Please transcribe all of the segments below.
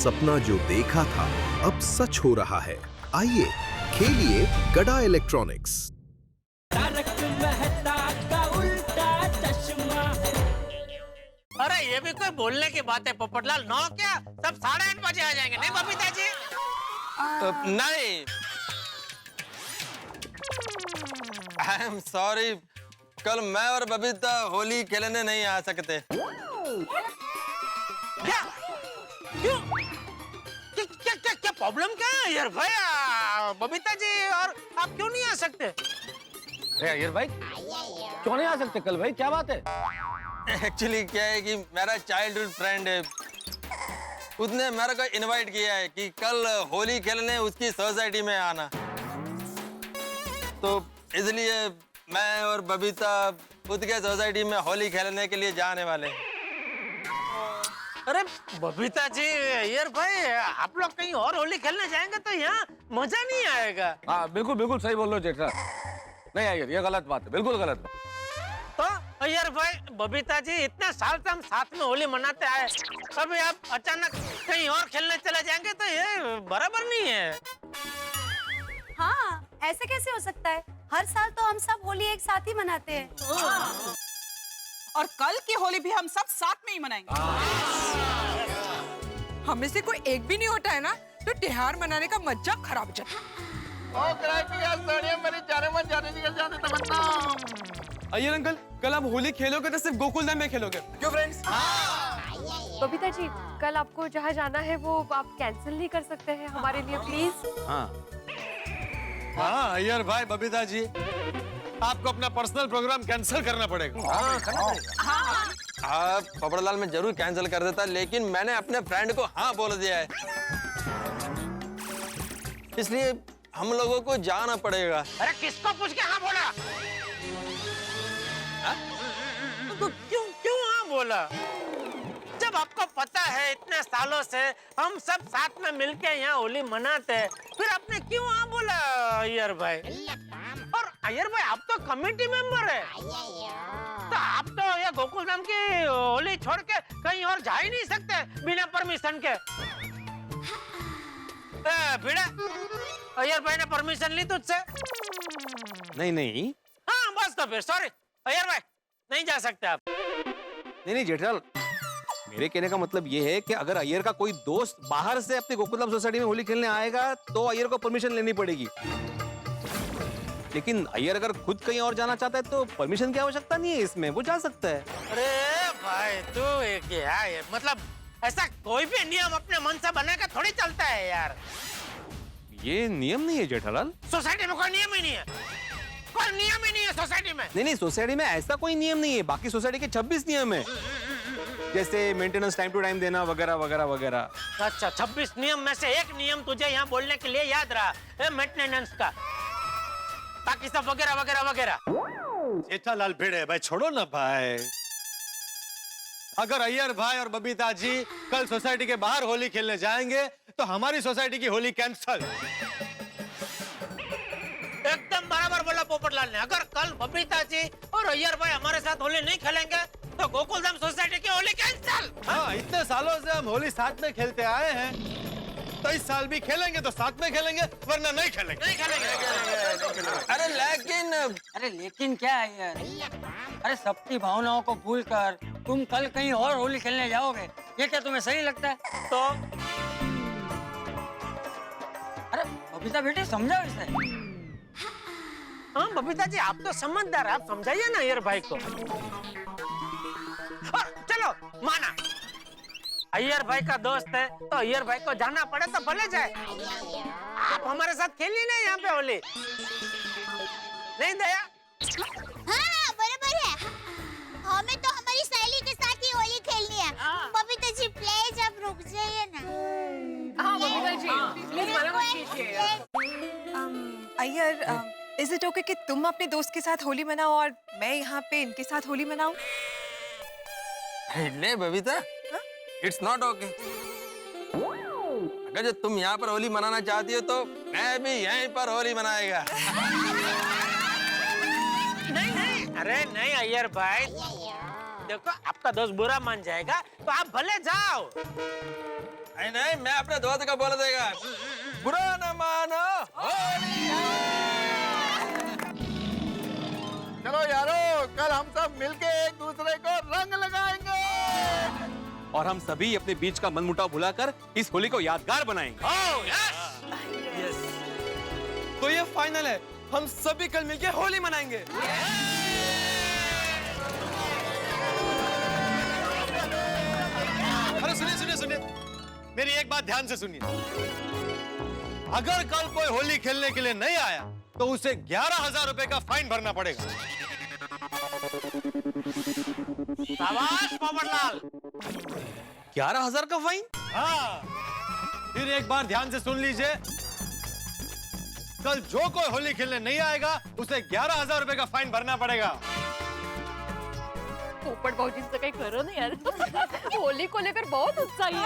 सपना जो देखा था अब सच हो रहा है। आइए खेलिए गड़ा इलेक्ट्रॉनिक्स। अरे ये भी कोई बोलने की बात है पोपटलाल? 9 क्या, सब 8:30 बजे आ जाएंगे, नहीं बबीता जी? नहीं, आई एम सॉरी, कल मैं और बबीता होली खेलने नहीं आ सकते। क्या? क्यों? क्या प्रॉब्लम क्या है यार भाई? बबीता जी और आप क्यों नहीं आ सकते? अरे अय्यर भाई क्यों नहीं आ सकते कल? भाई क्या बात है? एक्चुअली क्या है कि मेरा चाइल्डहुड फ्रेंड है, उसने मेरे को इनवाइट किया है कि कल होली खेलने उसकी सोसाइटी में आना, तो इसलिए मैं और बबीता उसके सोसाइटी में होली खेलने के लिए जाने वाले हैं। अरे बबीता जी, यार भाई आप लोग कहीं और होली खेलने जाएंगे तो यहाँ मजा नहीं आएगा। हाँ बिल्कुल बिल्कुल सही बोल रहे हो जेठा। नहीं अय्यर, ये गलत बात है, बिल्कुल गलत बात। तो यार भाई बबीता जी, इतने साल से हम साथ में होली मनाते आए, अभी आप अचानक कहीं और खेलने चले जाएंगे तो ये बराबर नहीं है। हाँ, ऐसे कैसे हो सकता है? हर साल तो हम सब होली एक साथ ही मनाते हैं। और कल की होली भी हम सब साथ में ही मनाएंगे। हमें से कोई एक भी नहीं होता है ना, तो त्योहार मनाने का मजा खराब हो जाता है। अय्यर अंकल, कल आप होली खेलोगे तो सिर्फ गोकुलधाम में खेलोगे, क्यों फ्रेंड्स? बबीता जी, कल आपको जहाँ जाना है वो आप कैंसिल नहीं कर सकते हैं हमारे लिए प्लीज? हाँ अय्यर भाई, बबीता जी, आपको अपना पर्सनल प्रोग्राम कैंसिल करना पड़ेगा। आप पोपटलाल में जरूर कैंसिल कर देता, लेकिन मैंने अपने फ्रेंड को हाँ बोल दिया है, इसलिए हम लोगों को जाना पड़ेगा। अरे किसको पूछ के हाँ बोला? तो क्यों हाँ बोला? जब आपको पता है इतने सालों से हम सब साथ में मिलके यहाँ होली मनाते हैं, फिर आपने क्यों हाँ बोला अय्यर भाई? और अय्यर भाई आप तो कमेटी मेंबर है, तो आप तो ये गोकुलधाम की होली छोड़ के कहीं और जा ही नहीं सकते बिना परमिशन के। भिड़ा, अय्यर भाई ने परमिशन ली तुझसे? नहीं हाँ बस, तो फिर सॉरी अय्यर भाई, नहीं जा सकते आप। नहीं जेठालाल, मेरे कहने का मतलब ये है कि अगर अय्यर का कोई दोस्त बाहर से अपनी गोकुलधाम सोसाइटी में होली खेलने आएगा तो अय्यर को परमिशन लेनी पड़ेगी, लेकिन अय्यर अगर खुद कहीं और जाना चाहता है तो परमिशन की आवश्यकता नहीं है इसमें, वो जा सकता है। अरे भाई तू क्या है, मतलब ऐसा कोई भी नियम अपने मन से बनाकर थोड़ी चलता है यार। ये नियम नहीं है जेठालाल। सोसाइटी में कोई नियम ही नहीं है, कोई नियम ही नहीं है सोसाइटी में। नहीं सोसाइटी में ऐसा कोई नियम नहीं है, बाकी सोसाइटी के 26 नियम है, जैसे मेंटेनेंस टाइम टू टाइम देना वगैरह वगैरह वगैरह। अच्छा, 26 नियम में से एक नियम तुझे यहाँ बोलने के लिए याद रहा, मेंटेनेंस का, बाकी सब वगैरह वगैरह वगैरह। जेठालाल भिड़े भाई, छोड़ो ना भाई। अगर अय्यर भाई और बबीता जी कल सोसाइटी के बाहर होली खेलने जाएंगे तो हमारी सोसाइटी की होली कैंसल। एकदम बराबर बोला पोपटलाल ने। अगर कल बबीता जी और अय्यर भाई हमारे साथ होली नहीं खेलेंगे तो गोकुलधाम सोसाइटी की होली कैंसल। हाँ, इतने सालों से हम होली साथ में खेलते आए हैं, तो इस साल भी खेलेंगे तो साथ में खेलेंगे, वरना नहीं खेलेंगे। नहीं खेलेंगे। अरे लेकिन क्या है यार? अरे सबकी भावनाओं को भूलकर तुम कल कहीं और होली खेलने जाओगे, ये क्या तुम्हें सही लगता है? तो अरे बबीता बेटी समझाओ इसे। हाँ बबीता जी, आप तो समझदार, आप समझाइए ना अय्यर भाई को। चलो माना, अय्यर भाई का दोस्त है तो अय्यर भाई को जाना पड़े तो भले जाए। आप हमारे साथ खेलिए ना यहाँ पे होली, नहीं दया? हाँ बराबर है, हमें तो हमारी सहेली के साथ ही होली खेलनी है। बबीता जी प्लीज आप रुक जाइए ना। हाँ बबीता जी प्लीज मना कीजिए। अय्यर, इज इट ओके कि तुम अपने दोस्त के साथ होली मनाओ और मैं यहाँ पे इनके साथ होली मनाऊं? ले बबीता, इट्स नॉट ओके। अगर जो तुम यहाँ पर होली मनाना चाहती हो तो मैं भी यहीं पर होली मनाएगा। नहीं, अरे नहीं अय्यर भाई, देखो आपका दोस्त बुरा मान जाएगा तो आप भले जाओ। नहीं नहीं, मैं अपने दोस्त को बोल देगा, बुरा न मानो होली है। चलो यारो, कल हम सब मिलके एक दूसरे को रंग लगाएंगे। और हम सभी अपने बीच का मनमुटाव भुलाकर इस होली को यादगार बनाएंगे। तो ये फाइनल है, हम सभी कल मिलके होली मनाएंगे। अरे सुनिए सुनिए सुनिए, मेरी एक बात ध्यान से सुनिए। अगर कल कोई होली खेलने के लिए नहीं आया तो उसे 11,000 रुपए का फाइन भरना पड़ेगा। शाबाश पोपटलाल। 11,000 का फाइन? हाँ, फिर एक बार ध्यान से सुन लीजिए। कल जो कोई होली खेलने नहीं आएगा उसे 11,000 रुपए का फाइन भरना पड़ेगा। पोपट भाजी से कहीं करो नहीं यार। होली को लेकर बहुत उत्साही है।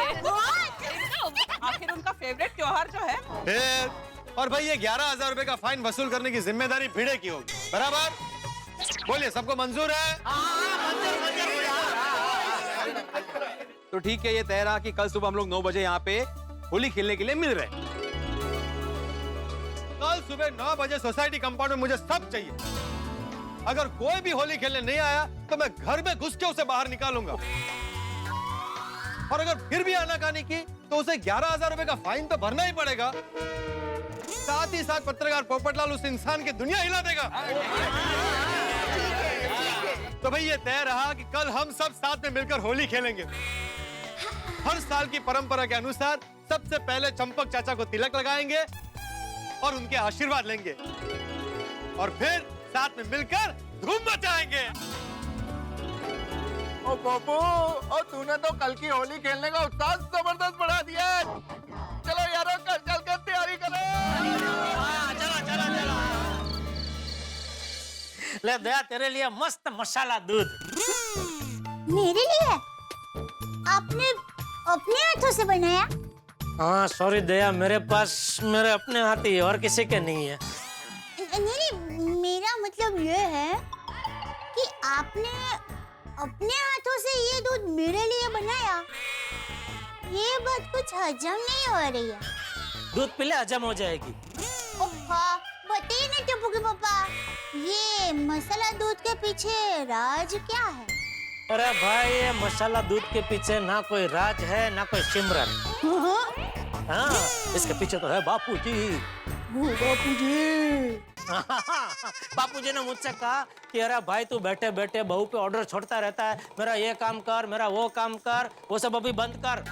आखिर उनका फेवरेट त्योहार जो है। फिर और भाई, ये 11,000 रुपए का फाइन वसूल करने की जिम्मेदारी भिड़े की होगी, बराबर? बोलिए, सबको मंजूर है? तो ठीक है, ये तय रहा कि कल सुबह हम लोग 9 बजे यहाँ पे होली खेलने के लिए मिल रहे हैं। कल सुबह 9 बजे सोसाइटी कंपाउंड में मुझे सब चाहिए। अगर कोई भी होली खेलने नहीं आया तो मैं घर में घुस के उसे बाहर निकालूंगा। और अगर फिर भी आनाकानी की तो उसे 11,000 रुपए का फाइन तो भरना ही पड़ेगा। साथ ही साथ पत्रकार पोपटलाल उस इंसान की दुनिया हिला देगा। तो भाई, ये तय रहा कि कल हम सब साथ में मिलकर होली खेलेंगे। हर साल की परंपरा के अनुसार सबसे पहले चंपक चाचा को तिलक लगाएंगे और उनके आशीर्वाद लेंगे, और फिर साथ में मिलकर धूम मचाएंगे। ओ बाबू, और तूने तो कल की होली खेलने का उत्साह जबरदस्त बढ़ा दिया है। चलो यारो, कल चलकर तैयारी करो। चलो चलो चलो। ले दया, तेरे लिए मस्त मसाला दूध। मेरे लिए? आपने अपने हाथों से बनाया? हाँ सॉरी दया, मेरे पास मेरे अपने हाथ ही है और किसी के नहीं है। नहीं, मेरा मतलब ये है कि आपने अपने हाथों से ये दूध मेरे लिए बनाया। ये बात कुछ हजम नहीं हो रही है। दूध पी ले, हजम हो जाएगी। बताइए ना टप्पू के पापा, ये मसाला दूध के पीछे राज क्या है? अरे भाई, ये मसाला दूध के पीछे ना कोई राज है ना कोई सिमरन। हाँ, इसके पीछे तो है बापूजी। बापूजी। बापूजी ने मुझसे कहा कि अरे भाई, तू बैठे बैठे बहू पे ऑर्डर छोड़ता रहता है, मेरा ये काम कर, मेरा वो काम कर, वो सब अभी बंद कर,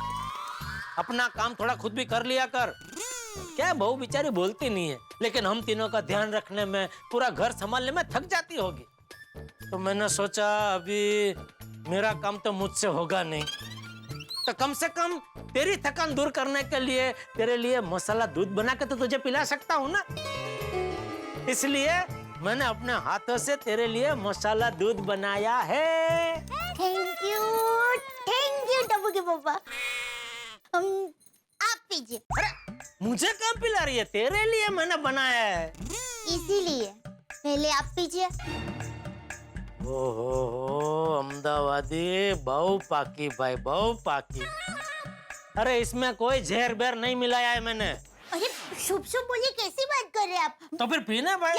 अपना काम थोड़ा खुद भी कर लिया कर। क्या बहू बेचारी बोलती नहीं है, लेकिन हम तीनों का ध्यान रखने में, पूरा घर संभालने में थक जाती होगी। तो मैंने सोचा अभी मेरा काम तो मुझसे होगा नहीं, तो कम से कम तेरी थकान दूर करने के लिए तेरे लिए मसाला दूध बना के तो तुझे पिला सकता हूँ ना। इसलिए मैंने अपने हाथों से तेरे लिए मसाला दूध बनाया है। थैंक यू टप्पू के पापा। आप पीजिए। अरे मुझे कहाँ पिला रही है, तेरे लिए मैंने बनाया है। इसीलिए पहले आप पीजिए। ओहो, अहमदाबादी बहु पाकी भाई, बहु पाकी। अरे इसमें कोई जहर बेर नहीं मिलाया है मैंने। अरे शुभ शुभ बोलिए, कैसी बात कर रहे हैं आप? तो फिर पीना भाई।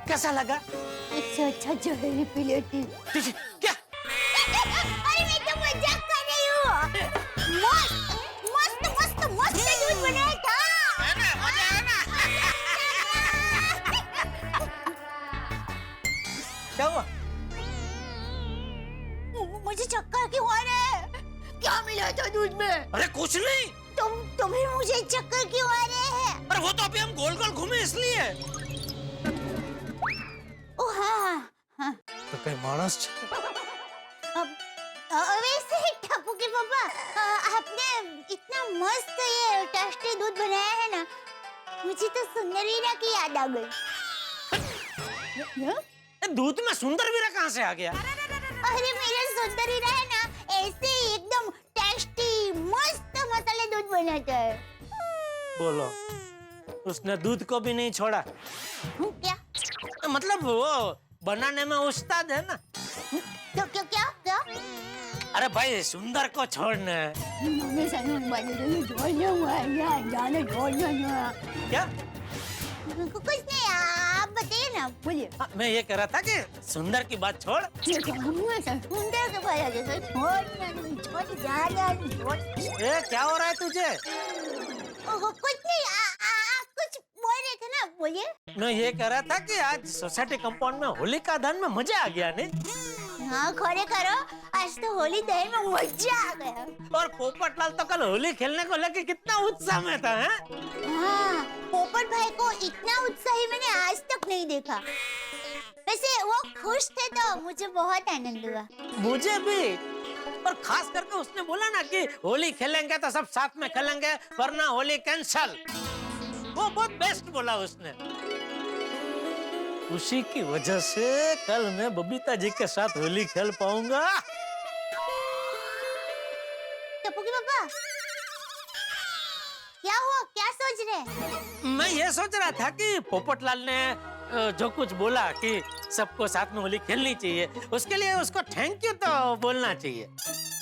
कैसा लगा? इससे अच्छा जहर पी लेती। क्या? अरे मैं तो मजाक कर रही हूँ। मस्त मस्त मस्त मस्त दूध बनाया था। मजा आया ना? क्या हुआ? मुझे चक्कर क्यों आ रहा है? क्या मिला था दूध में? अरे कुछ नहीं। तो फिर मुझे चक्कर क्यों आ रहे हैं? अरे वो तो अभी हम गोल गोल घूमे इसलिए। ओ हाँ। तो कहीं मानस वैसे टप्पू के पापा, आपने इतना मस्त ये टेस्टी दूध बनाया है ना, मुझे तो सुंदर वीरा की याद आ गई। दूध में सुंदर वीरा कहाँ से आ गया? अरे मेरा सुंदर वीरा है ना, ऐसे ही एकदम टेस्टी मस्त मसाले दूध बनाता है। बोलो, उसने दूध को भी नहीं छोड़ा? क्या? मतलब वो बनाने में उस्ताद है ना। तो क्या क्या क्या अरे भाई सुंदर को छोड़ना है। क्या? कुछ नहीं, आप बताइए ना, बोलिए। मैं ये कह रहा था कि सुंदर की बात छोड़। ए, क्या हो रहा है तुझे? कुछ नहीं, आप कुछ बोल रहे थे ना, बोलिए। मैं ये कह रहा था कि आज सोसाइटी कंपाउंड में होलिका दहन में मजा आ गया नहीं? हाँ खोले करो, आज तो होली दहन में मजा आ गया। और पोपटलाल तो कल होली खेलने को लेके कितना उत्साह में था, हैं? हाँ, पोपट भाई को इतना उत्साही मैंने आज तक नहीं देखा। वैसे वो खुश थे तो मुझे बहुत आनंद हुआ। मुझे भी, और खास करके उसने बोला ना कि होली खेलेंगे तो सब साथ में खेलेंगे वरना होली कैंसल। वो बहुत बेस्ट बोला उसने। उसी की वजह से कल मैं बबीता जी के साथ होली खेल पाऊंगा। टप्पू पापा, क्या हुआ, क्या सोच रहे? मैं ये सोच रहा था कि पोपटलाल ने जो कुछ बोला कि सबको साथ में होली खेलनी चाहिए, उसके लिए उसको थैंक यू तो बोलना चाहिए।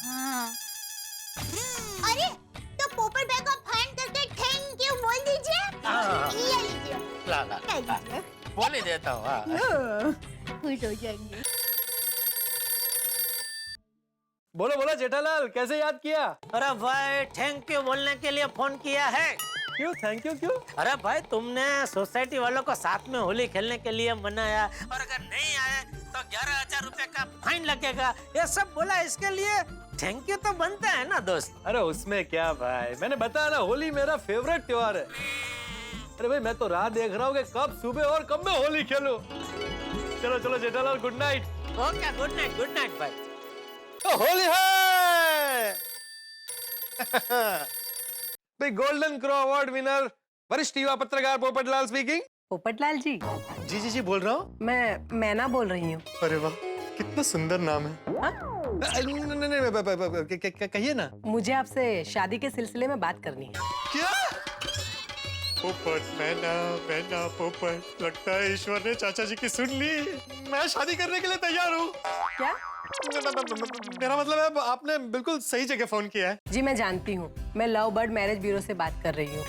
हाँ। अरे तो पोपट भाई को फोन करके थैंक यू बोल दीजिए। हाँ। ये लीजिए। ला ला बोल ही देता हूँ। हाँ। खुश हो जाएंगे। बोलो बोलो जेठालाल, कैसे याद किया? अरे भाई थैंक यू बोलने के लिए फोन किया है। क्यों थैंक यू क्यों? अरे भाई तुमने सोसाइटी वालों को साथ में होली खेलने के लिए मनाया, और अगर नहीं आए तो 11,000 रुपए का फाइन लगेगा, ये सब बोला, इसके लिए थैंक यू तो बनता है ना दोस्त। अरे उसमें क्या भाई, मैंने बताया ना होली मेरा फेवरेट त्योहार है। अरे भाई मैं तो राह देख रहा हूँ कि कब सुबह और कब मैं होली खेलूं। चलो चलो Jethalal, good night. Okay good night भाई। तो होली है। भाई गोल्डन क्रो अवार्ड विनर वरिष्ठ युवा पत्रकार पोपटलाल स्पीकिंग। पोपटलाल जी? जी बोल रहा हूँ। मैं मैना बोल रही हूँ। अरे वाह, कितना सुंदर नाम है। नहीं कहिए ना। मुझे आपसे शादी के सिलसिले में बात करनी है। क्या? पोपट मैना पोपट, लगता है ईश्वर ने चाचा जी की सुन ली। मैं शादी करने के लिए तैयार हूँ। क्या? मेरा मतलब है आपने बिल्कुल सही जगह फोन किया है। जी मैं जानती हूँ, मैं लव बर्ड मैरिज ब्यूरो से बात कर रही हूँ।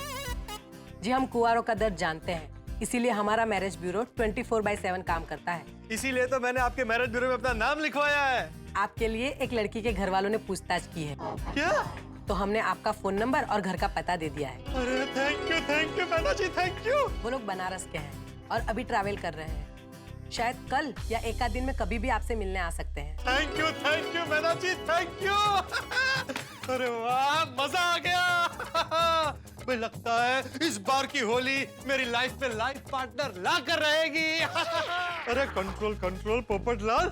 जी हम कुंवारों का दर्द जानते हैं, इसीलिए हमारा मैरिज ब्यूरो 24/7 काम करता है। इसीलिए तो मैंने आपके मैरिज ब्यूरो में अपना नाम लिखवाया है। आपके लिए एक लड़की के घर वालों ने पूछताछ की है। क्या? तो हमने आपका फोन नंबर और घर का पता दे दिया है। अरे थैंक यू मैना जी, थैंक यू। वो लोग बनारस के हैं और अभी ट्रैवल कर रहे हैं। शायद कल या एक आध दिन में कभी भी आपसे मिलने आ सकते हैं। थैंक यू मैना जी, थैंक यू। अरे वाह, मजा आ गया। मुझे लगता है इस बार की होली मेरी लाइफ में लाइफ पार्टनर ला कर रहेगी। अरे कंट्रोल पोपटलाल,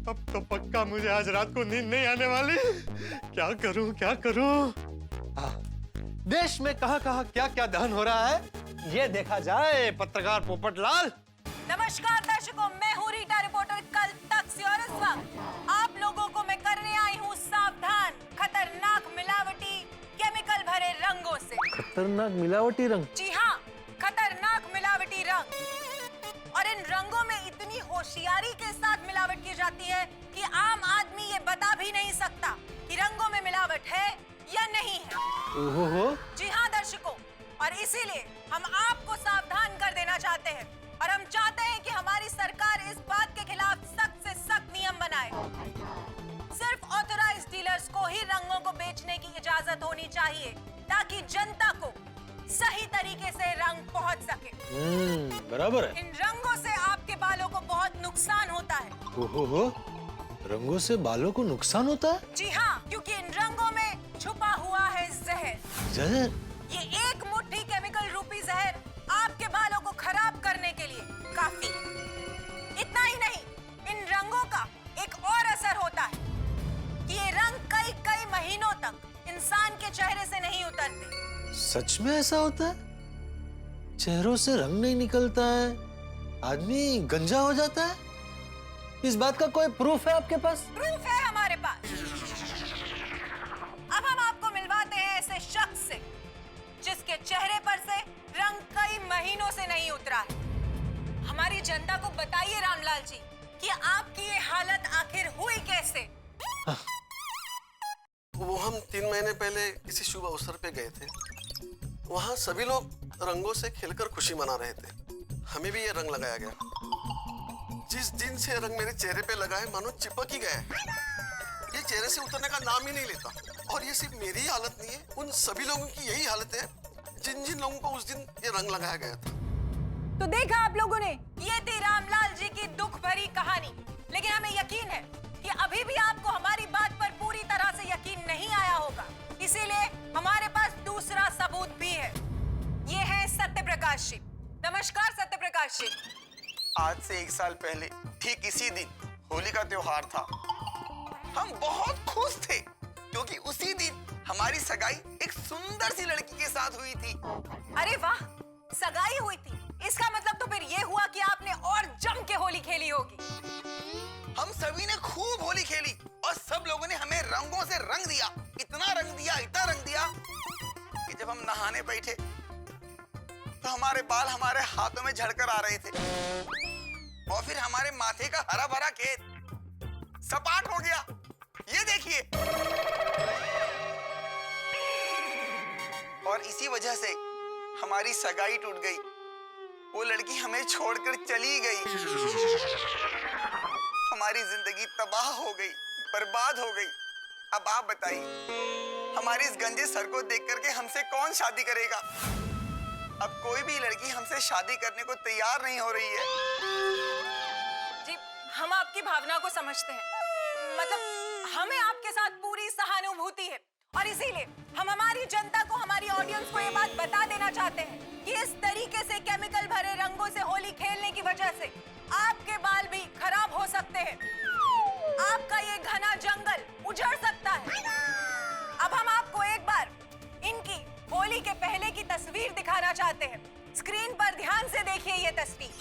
अब तो पक्का मुझे आज रात को नींद नहीं आने वाली। क्या करूं? देश में कहां क्या दहन हो रहा है, ये देखा जाए पत्रकार पोपटलाल। नमस्कार दर्शकों, मैं हूँ रीटा रिपोर्टर कल तक से, और इस वक्त आप लोगों को मैं करने आई हूँ सावधान खतरनाक मिलावटी केमिकल भरे रंगों से। खतरनाक मिलावटी रंग? जी हाँ, खतरनाक मिलावटी रंग। और इन रंगों में इतनी होशियारी के साथ मिलावट की जाती है कि आम आदमी ये बता भी नहीं सकता कि रंगों में मिलावट है या नहीं है। ओहो। जी हाँ दर्शकों, और इसीलिए हम आपको सावधान कर देना चाहते हैं, और हम चाहते हैं कि हमारी सरकार इस बात के खिलाफ सख्त से सख्त नियम बनाए। सिर्फ ऑथराइज्ड डीलर्स को ही रंगों को बेचने की इजाजत होनी चाहिए, ताकि जनता को सही तरीके से रंग पहुंच सके। बराबर है। इन रंगों से आपके बालों को बहुत नुकसान होता है। ओहो, रंगों से बालों को नुकसान होता है? जी हाँ, क्योंकि इन रंगों में छुपा हुआ है जहर। जहर? ये एक मुट्ठी केमिकल रूपी जहर आपके बालों को खराब करने के लिए काफी। इतना ही नहीं, इन रंगों का एक और असर होता है कि ये रंग कई महीनों तक इंसान के चेहरे से नहीं उतरते। सच में ऐसा होता है? चेहरों से रंग नहीं निकलता है, आदमी गंजा हो जाता है? इस बात का कोई प्रूफ है आपके पास? प्रूफ है हमारे पास। अब हम आपको मिलवाते हैं ऐसे शख्स से जिसके चेहरे पर से रंग कई महीनों से नहीं उतरा है। हमारी जनता को बताइए रामलाल जी कि आपकी ये हालत आखिर हुई कैसे? वो हम 3 महीने पहले किसी शुभ अवसर पे गए थे। वहाँ सभी लोग रंगों से खेलकर खुशी मना रहे थे। हमें भी ये रंग लगाया गया। जिस दिन से रंग मेरे चेहरे पे लगा है मानो चिपक ही गया है। ये चेहरे से उतरने का नाम ही नहीं लेता। और ये सिर्फ मेरी ही हालत नहीं है, उन सभी लोगों की यही हालत है जिन जिन लोगों को उस दिन ये रंग लगाया गया था। तो देखा आप लोगों ने, ये थी रामलाल जी की दुख भरी कहानी। लेकिन हमें यकीन है कि अभी भी आपको हमारी बात पर पूरी तरह से यकीन नहीं आया होगा। इसीलिए हमारे पास दूसरा सबूत भी है। ये है सत्य प्रकाश जी। नमस्कार सत्य प्रकाश जी। आज से 1 साल पहले ठीक इसी दिन होली का त्योहार था। हम बहुत खुश थे क्योंकि उसी दिन हमारी सगाई एक सुंदर सी लड़की के साथ हुई थी। अरे वाह, सगाई हुई थी। इसका मतलब तो फिर ये हुआ कि आपने और जम के होली खेली होगी। हम सभी ने खूब होली खेली और सब लोगों ने हमें रंगों से रंग दिया। इतना रंग दिया कि जब हम नहाने बैठे तो हमारे बाल हमारे हाथों में झड़कर आ रहे थे और फिर हमारे माथे का हरा भरा खेत सपाट हो गया। ये देखिए। और इसी वजह से हमारी सगाई टूट गई। वो लड़की हमें छोड़कर चली गई। हमारी जिंदगी तबाह हो गई, बर्बाद हो गई। अब आप बताइए, हमारे इस गंजे सर को देख करके हमसे कौन शादी करेगा? अब कोई भी लड़की हमसे शादी करने को तैयार नहीं हो रही है। जी, हम आपकी भावना को समझते हैं। मतलब हमें आपके साथ पूरी सहानुभूति है और इसीलिए हम हमारी जनता को, हमारी ऑडियंस को ये बात बता देना चाहते हैं कि इस तरीके से केमिकल भरे रंगों से होली खेलने की वजह से आपके बाल भी खराब हो सकते हैं। आपका ये घना जंगल उजड़ सकता है। अब हम आपको एक बार इनकी होली के पहले की तस्वीर दिखाना चाहते हैं। स्क्रीन पर ध्यान से देखिए ये तस्वीर।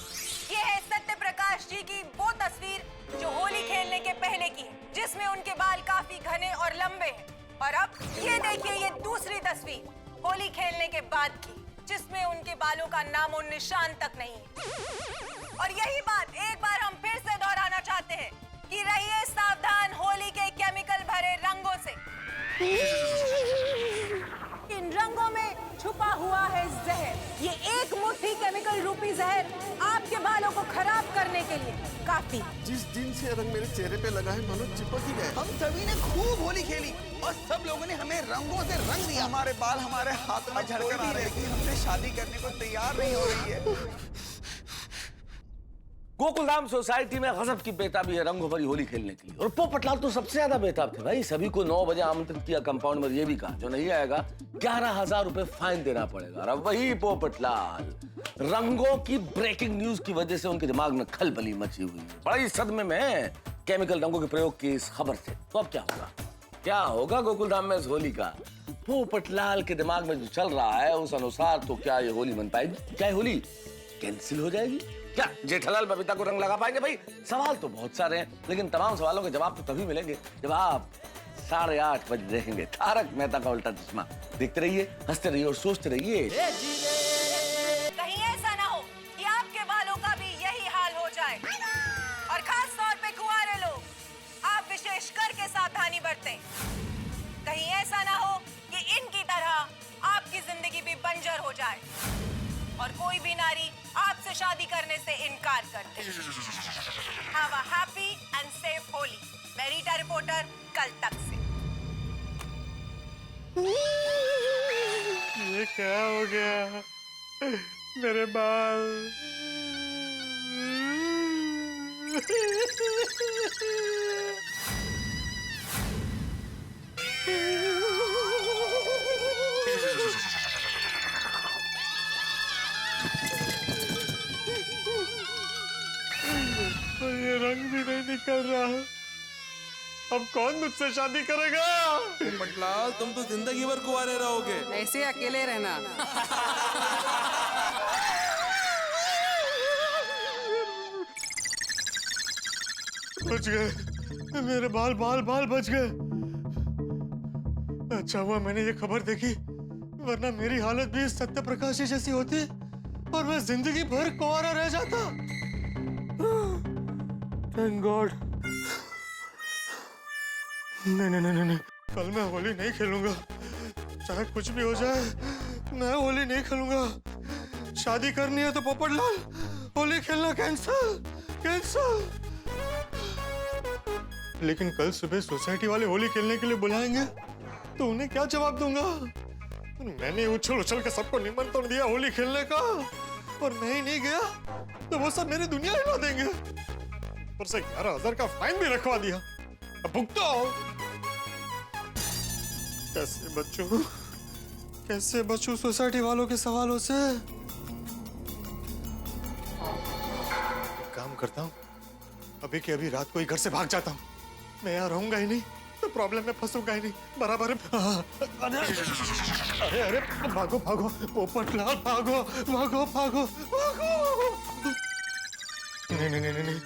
ये है सत्य प्रकाश जी की वो तस्वीर जो होली खेलने के पहले की है, जिसमें उनके बाल काफी घने और लंबे हैं। और अब ये देखिए ये दूसरी तस्वीर होली खेलने के बाद की, जिसमें उनके बालों का नामो निशान तक नहीं है। और यही बात एक बार हम फिर से दोहराना चाहते हैं कि रहिए सावधान होली के केमिकल भरे रंगों से। इन रंगों में छुपा हुआ है जहर। ये एक मुट्ठी केमिकल रूपी जहर आपके बालों को खराब करने के लिए काफी। जिस दिन से रंग मेरे चेहरे पे लगा है मानो चिपक ही गया। हम सभी ने खूब होली खेली और सब लोगों ने हमें रंगों से रंग दिया। हमारे बाल हमारे हाथों में झड़कर आ रहे थे। हमसे शादी करने को तैयार नहीं हो रही है। गोकुलधाम सोसाइटी में गजब की बेताबी है रंगों भरी होली खेलने के लिए। और पोपटलाल तो सबसे ज्यादा बेताब थे भाई। सभी को 9 बजे आमंत्रित किया कंपाउंड में, ये भी कहा जो नहीं आएगा 11,000 रुपए फाइन देना पड़ेगा। और वही पोपटलाल रंगों की ब्रेकिंग न्यूज की वजह से उनके दिमाग में खलबली मची हुई है। बड़ी सदमे में है केमिकल रंगों के प्रयोग की इस खबर से। तो अब क्या होगा गोकुलधाम में इस होली का? पोपटलाल के दिमाग में जो चल रहा है उस अनुसार तो क्या ये होली बन पाएगी? क्या होली कैंसिल हो जाएगी? क्या जेठालाल बबीता को रंग लगा पाएंगे? भाई सवाल तो बहुत सारे हैं, लेकिन तमाम सवालों के जवाब तो तभी मिलेंगे जब आप 8:30 बजे देखेंगे तारक मेहता का उल्टा चश्मा। देखते रहिए, हंसते रहिए और सोचते रहिए। कहीं ऐसा ना हो कि आपके बालों का भी यही हाल हो जाए। और खास तौर पे कुंवारे लोग, आप विशेष करके सावधानी बरतें। कहीं ऐसा ना हो कि इनकी तरह आपकी जिंदगी भी बंजर हो जाए और कोई भी नारी आपसे शादी करने से इनकार कर दे। Have a happy and safe Holi. मैं रीटा रिपोर्टर, कल तक से। ये क्या हो गया? मेरे बाल। ये रंग भी नहीं निकल रहा। अब कौन मुझसे शादी करेगा? पोपटलाल, तुम तो जिंदगी भर कुंवारे रहोगे। ऐसे अकेले रहना। बच गए मेरे बाल बच गए। अच्छा हुआ मैंने ये खबर देखी, वरना मेरी हालत भी सत्य प्रकाश जैसी होती और मैं जिंदगी भर कुंवारा रह जाता। Thank God. नहीं, कल मैं होली नहीं खेलूंगा, चाहे कुछ भी हो जाए, मैं होली नहीं खेलूंगा। शादी करनी है तो पोपटलाल, होली खेलना कैंसल। लेकिन कल सुबह सोसाइटी वाले होली खेलने के लिए बुलाएंगे तो उन्हें क्या जवाब दूंगा? मैंने उछल के सबको निमंत्रण दिया होली खेलने का, और मैं ही नहीं गया तो वो सब मेरी दुनिया हिला देंगे। ऊपर से 11,000 का फाइन भी रखवा दिया। अब भुगतो। कैसे बचूं सोसाइटी वालों के सवालों से? काम करता हूँ, अभी के अभी रात को ही घर से भाग जाता हूँ। मैं यहाँ रहूंगा ही नहीं तो प्रॉब्लम में फंसूंगा ही नहीं। बराबर। अरे भागो पोपटलाल, भागो। नहीं।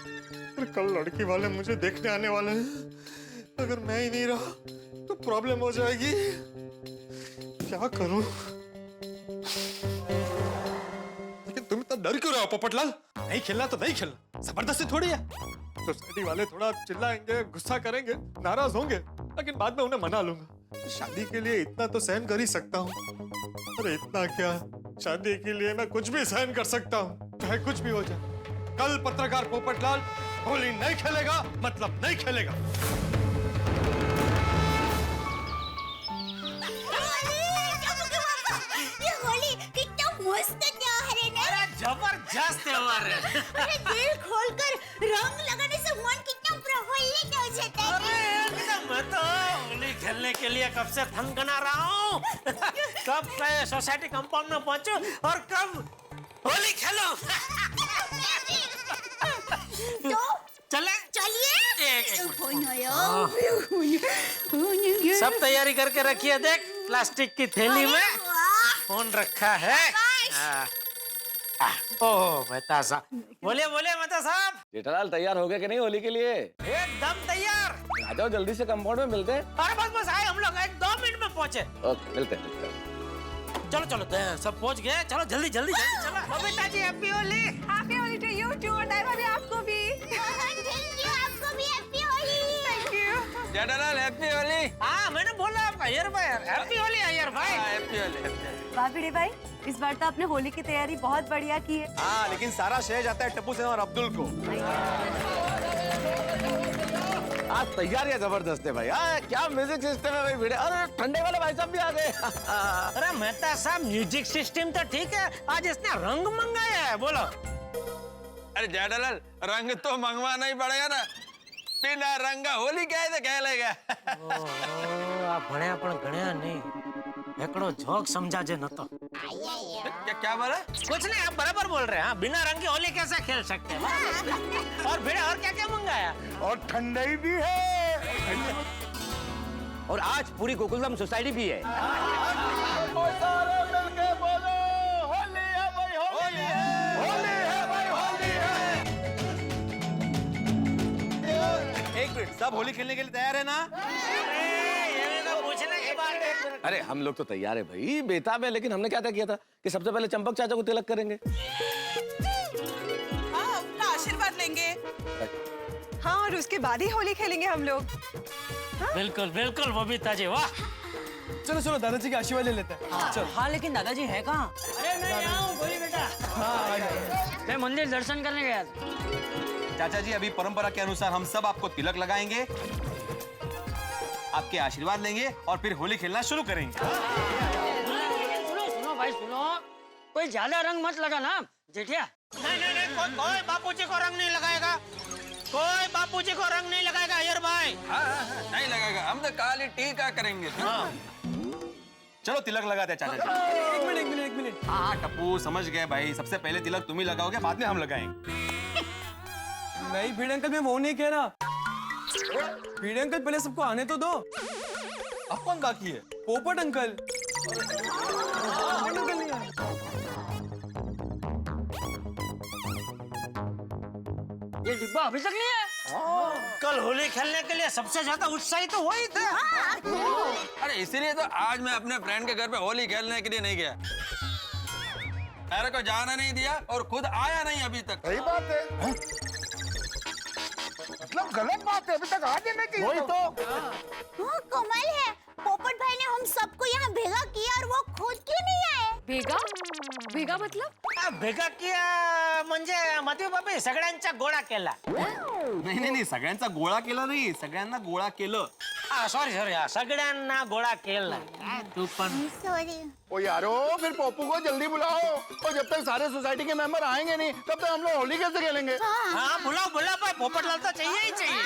कल लड़की वाले मुझे देखने आने वाले हैं। अगर मैं ही नहीं रहा तो प्रॉब्लम हो जाएगी। क्या करूं? लेकिन तुम इतना डर क्यों रहे हो पोपटलाल? नहीं खेलना तो नहीं खेलना, जबरदस्ती थोड़ी है। सोसाइटी वाले थोड़ा चिल्लाएंगे, गुस्सा करेंगे, नाराज होंगे, लेकिन बाद में उन्हें मना लूंगा। शादी के लिए इतना तो सहन कर ही सकता हूँ। अरे इतना क्या, शादी के लिए मैं कुछ भी सहन कर सकता हूँ, चाहे कुछ भी हो जाए। कल पत्रकार पोपटलाल होली नहीं खेलेगा, मतलब नहीं खेलेगा। ये होली कितना मस्त त्योहार है ना? अरे जबरदस्त त्योहार है। अरे दिल खोलकर रंग लगाने से मन कितना प्रफुल्लित हो जाता है। अरे मैं तो होली खेलने के लिए कब से थनगना रहा हूँ। कब मैं सोसाइटी कंपाउंड में पहुंचूं और कब होली खेलूं। तो चलिए सब तैयारी करके रखिए। देख प्लास्टिक की थैली में फोन रखा है। ओह मेहता साहब, बोलिए मेहता साहब। जेठालाल तैयार हो गए कि नहीं होली के लिए? एकदम तैयार। आ जाओ जल्दी से कंपाउंड में मिलते हैं। अरे बस आए हम लोग, 1-2 मिनट में पहुंचे। ओके मिलते हैं। चलो सब पहुंच गए। चलो जल्दी चलो। Babita ji happy Holi. Happy Holi to you too, और नाइमा भी आपको भी। आपको भी happy Holi. Thank you. Jethalal happy Holi. हाँ मैंने बोला अय्यर भाई, हैप्पी होली अय्यर भाई। हैप्पी होली। वाह भिड़े भाई, इस बार तो आपने होली की तैयारी बहुत बढ़िया की है। हाँ, लेकिन सारा श्रेय जाता है टप्पू सेन और अब्दुल को। आज तैयारियां जबरदस्त है भाई। क्या म्यूजिक सिस्टम है भाई भिड़े। अरे ठंडे वाले भाई साहब भी आ गए। अरे मेहता साहब म्यूजिक सिस्टम तो ठीक है, आज इसने रंग मंगाया है। बोलो। अरे जेठालाल रंग तो मंगवाना ही पड़ेगा ना, बिना रंगा होली कैसे खेलेगा? आप भण्या पण गण्या नहीं, एकड़ो जोक समझा जे न तो। क्या बोला? कुछ नहीं, आप बराबर बोल रहे हैं। हाँ, बिना रंग की होली कैसे खेल सकते हैं? और भिड़े और क्या मंगाया? और ठंडाई भी है, और आज पूरी गोकुलधाम सोसाइटी भी है। सारे मिलके बोलो होली है भाई, होली है भाई, होली है। एक मिनट, सब होली खेलने के लिए तैयार है ना? अरे हम लोग तो तैयार है भाई, बेताब है। लेकिन हमने क्या तय किया था कि सबसे पहले चंपक चाचा को तिलक करेंगे। हाँ, उनका आशीर्वाद लेंगे। हाँ, और उसके बाद ही होली खेलेंगे हम लोग। बिल्कुल बबीता जी, वाह। चलो दादाजी के आशीर्वाद ले लेते हैं। चलो। हाँ लेकिन दादाजी है कहाँ? अरे मैं यहाँ हूँ, बोली बेटा। मैं मंदिर दर्शन करने गया था। चाचा जी, अभी परंपरा के अनुसार हम सब आपको तिलक लगाएंगे, आपके आशीर्वाद लेंगे और फिर होली खेलना शुरू करेंगे। सुनो भाई सुनो, कोई ज्यादा रंग मत लगा ना जेठिया। नहीं, कोई बापूजी को रंग नहीं लगाएगा। कोई बापूजी को रंग नहीं लगाएगा अय्यर भाई। हाँ, नहीं लगाएगा, हम तो काली टीका करेंगे। हाँ। चलो तिलक लगाते हैं चाचा जी। एक मिनट। हाँ टप्पू, समझ गए भाई। सबसे पहले तिलक तुम ही लगाओगे, बाद में हम लगाएंगे। नहीं भिड़े अंकल, मैं वो नहीं कह रहा। भिड़े अंकल पहले सबको आने तो दो। अब कौन बाकी है? पोपट अंकल। ये डिब्बा अभी तक नहीं है। कल होली खेलने के लिए सबसे ज्यादा उत्साही तो वही थे। अरे इसीलिए तो आज मैं अपने फ्रेंड के घर पे होली खेलने के लिए नहीं गया। मेरे को जाना नहीं दिया और खुद आया नहीं अभी तक। सही बात है। मतलब गलत बात है, अभी तक आ देना चाहिए। वही तो। हाँ, कमाल है, पोपट भाई ने हम सबको यहाँ भेगा किया और वो खुद क्यों नहीं आए? भेगा? भेगा मतलब? भेगा किया म्हणजे मधु बाबी सगळ्यांचा गोळा केला. नाही सगळ्यांचा गोळा केला नाही, सगळ्यांना गोळा केलं. सॉरी सगळ्यांना गोळा केला. तू पण सॉरी. ओ यारो, फिर पप्पू को जल्दी बुलाओ, और जब तक सारे सोसाइटी के मेंबर आएंगे नहीं तब तक हम लोग होली कैसे खेलेंगे? हाँ बुलाओ भाई, पोपटलाल तो चाहिए ही चाहिए.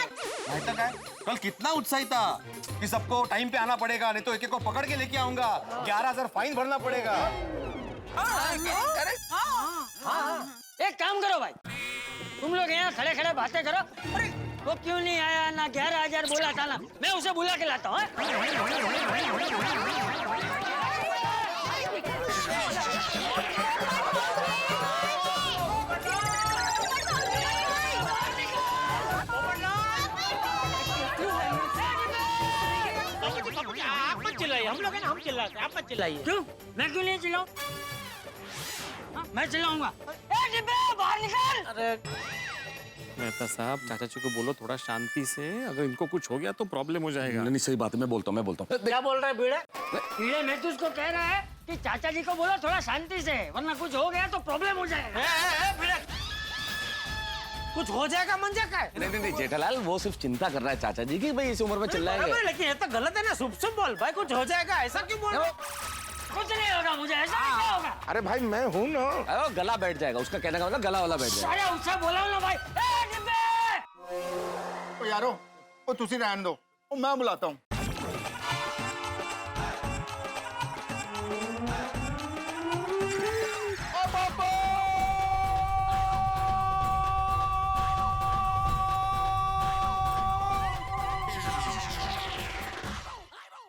माहिती काय, कल कितना उत्साही था कि सबको टाइम पे आना पड़ेगा, नहीं तो एक एक को पकड़ के लेके आऊंगा, 11,000 फाइन भरना पड़ेगा. एक काम करो भाई, तुम लोग यहाँ खड़े खड़े बातें करो. अरे वो क्यों नहीं आया, ना 11,000 बोला था ना, मैं उसे बुला के लाता हूँ. आप मत चिल्लाइए, हम लोग हैं ना, हम चिल्लाते हैं, आप मत चिल्लाइए. क्यों? मैं क्यों नहीं चिल्लाऊं? मैं चिल्लाऊंगा. बाहर निकल. अरे मेहता साहब, चाचा जी को बोलो थोड़ा शांति से, अगर इनको कुछ हो गया तो प्रॉब्लम हो जाएगा. नहीं सही बात है, मैं बोलता हूँ. क्या बोल रहे बीड़े? कीड़े मैं तो उसको कह रहा है कि चाचा जी को बोलो थोड़ा शांति से, वरना कुछ हो गया तो प्रॉब्लम हो जाएगा. कुछ हो जाएगा मंजा का? नहीं जेठालाल, वो सिर्फ चिंता कर रहा है चाचा जी की भाई इस उम्र में चिल्लाएंगे. लेकिन ये तो गलत है ना, शुभ बोल भाई, कुछ हो जाएगा ऐसा क्यों बोल रहे? कुछ नहीं होगा, मुझे ऐसा नहीं होगा. अरे भाई मैं हूँ ना. अरे गला बैठ जाएगा, उसका कहने का मतलब गला वाला बैठ जाएगा. अरे उससे बोला ना भाई. ओ यारो, वो तुसी रहने दो, वो मैं बुलाता हूँ.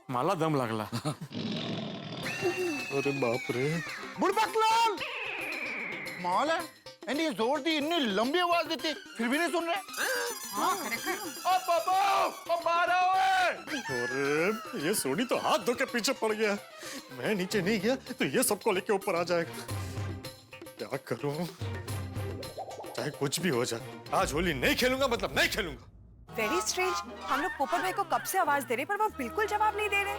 मला दम लागला. अरे बाप रे. बुड़बकलाल, माल है, इन्हें जोर दी, इतनी लंबी आवाज देती, फिर भी नहीं सुन रहे. हाँ, ओ पापा, ओ बाहर आओ. अरे ये सोनी तो हाथ धो के पीछे पड़ गया. मैं नीचे नहीं गया तो ये सबको लेके ऊपर आ जाएगा. क्या करूं? चाहे कुछ भी हो जाए, आज होली नहीं खेलूंगा, मतलब नहीं खेलूंगा. वेरी स्ट्रेंज, हम लोग पोपट भाई को कब से आवाज दे रहे पर वो बिल्कुल जवाब नहीं दे रहे.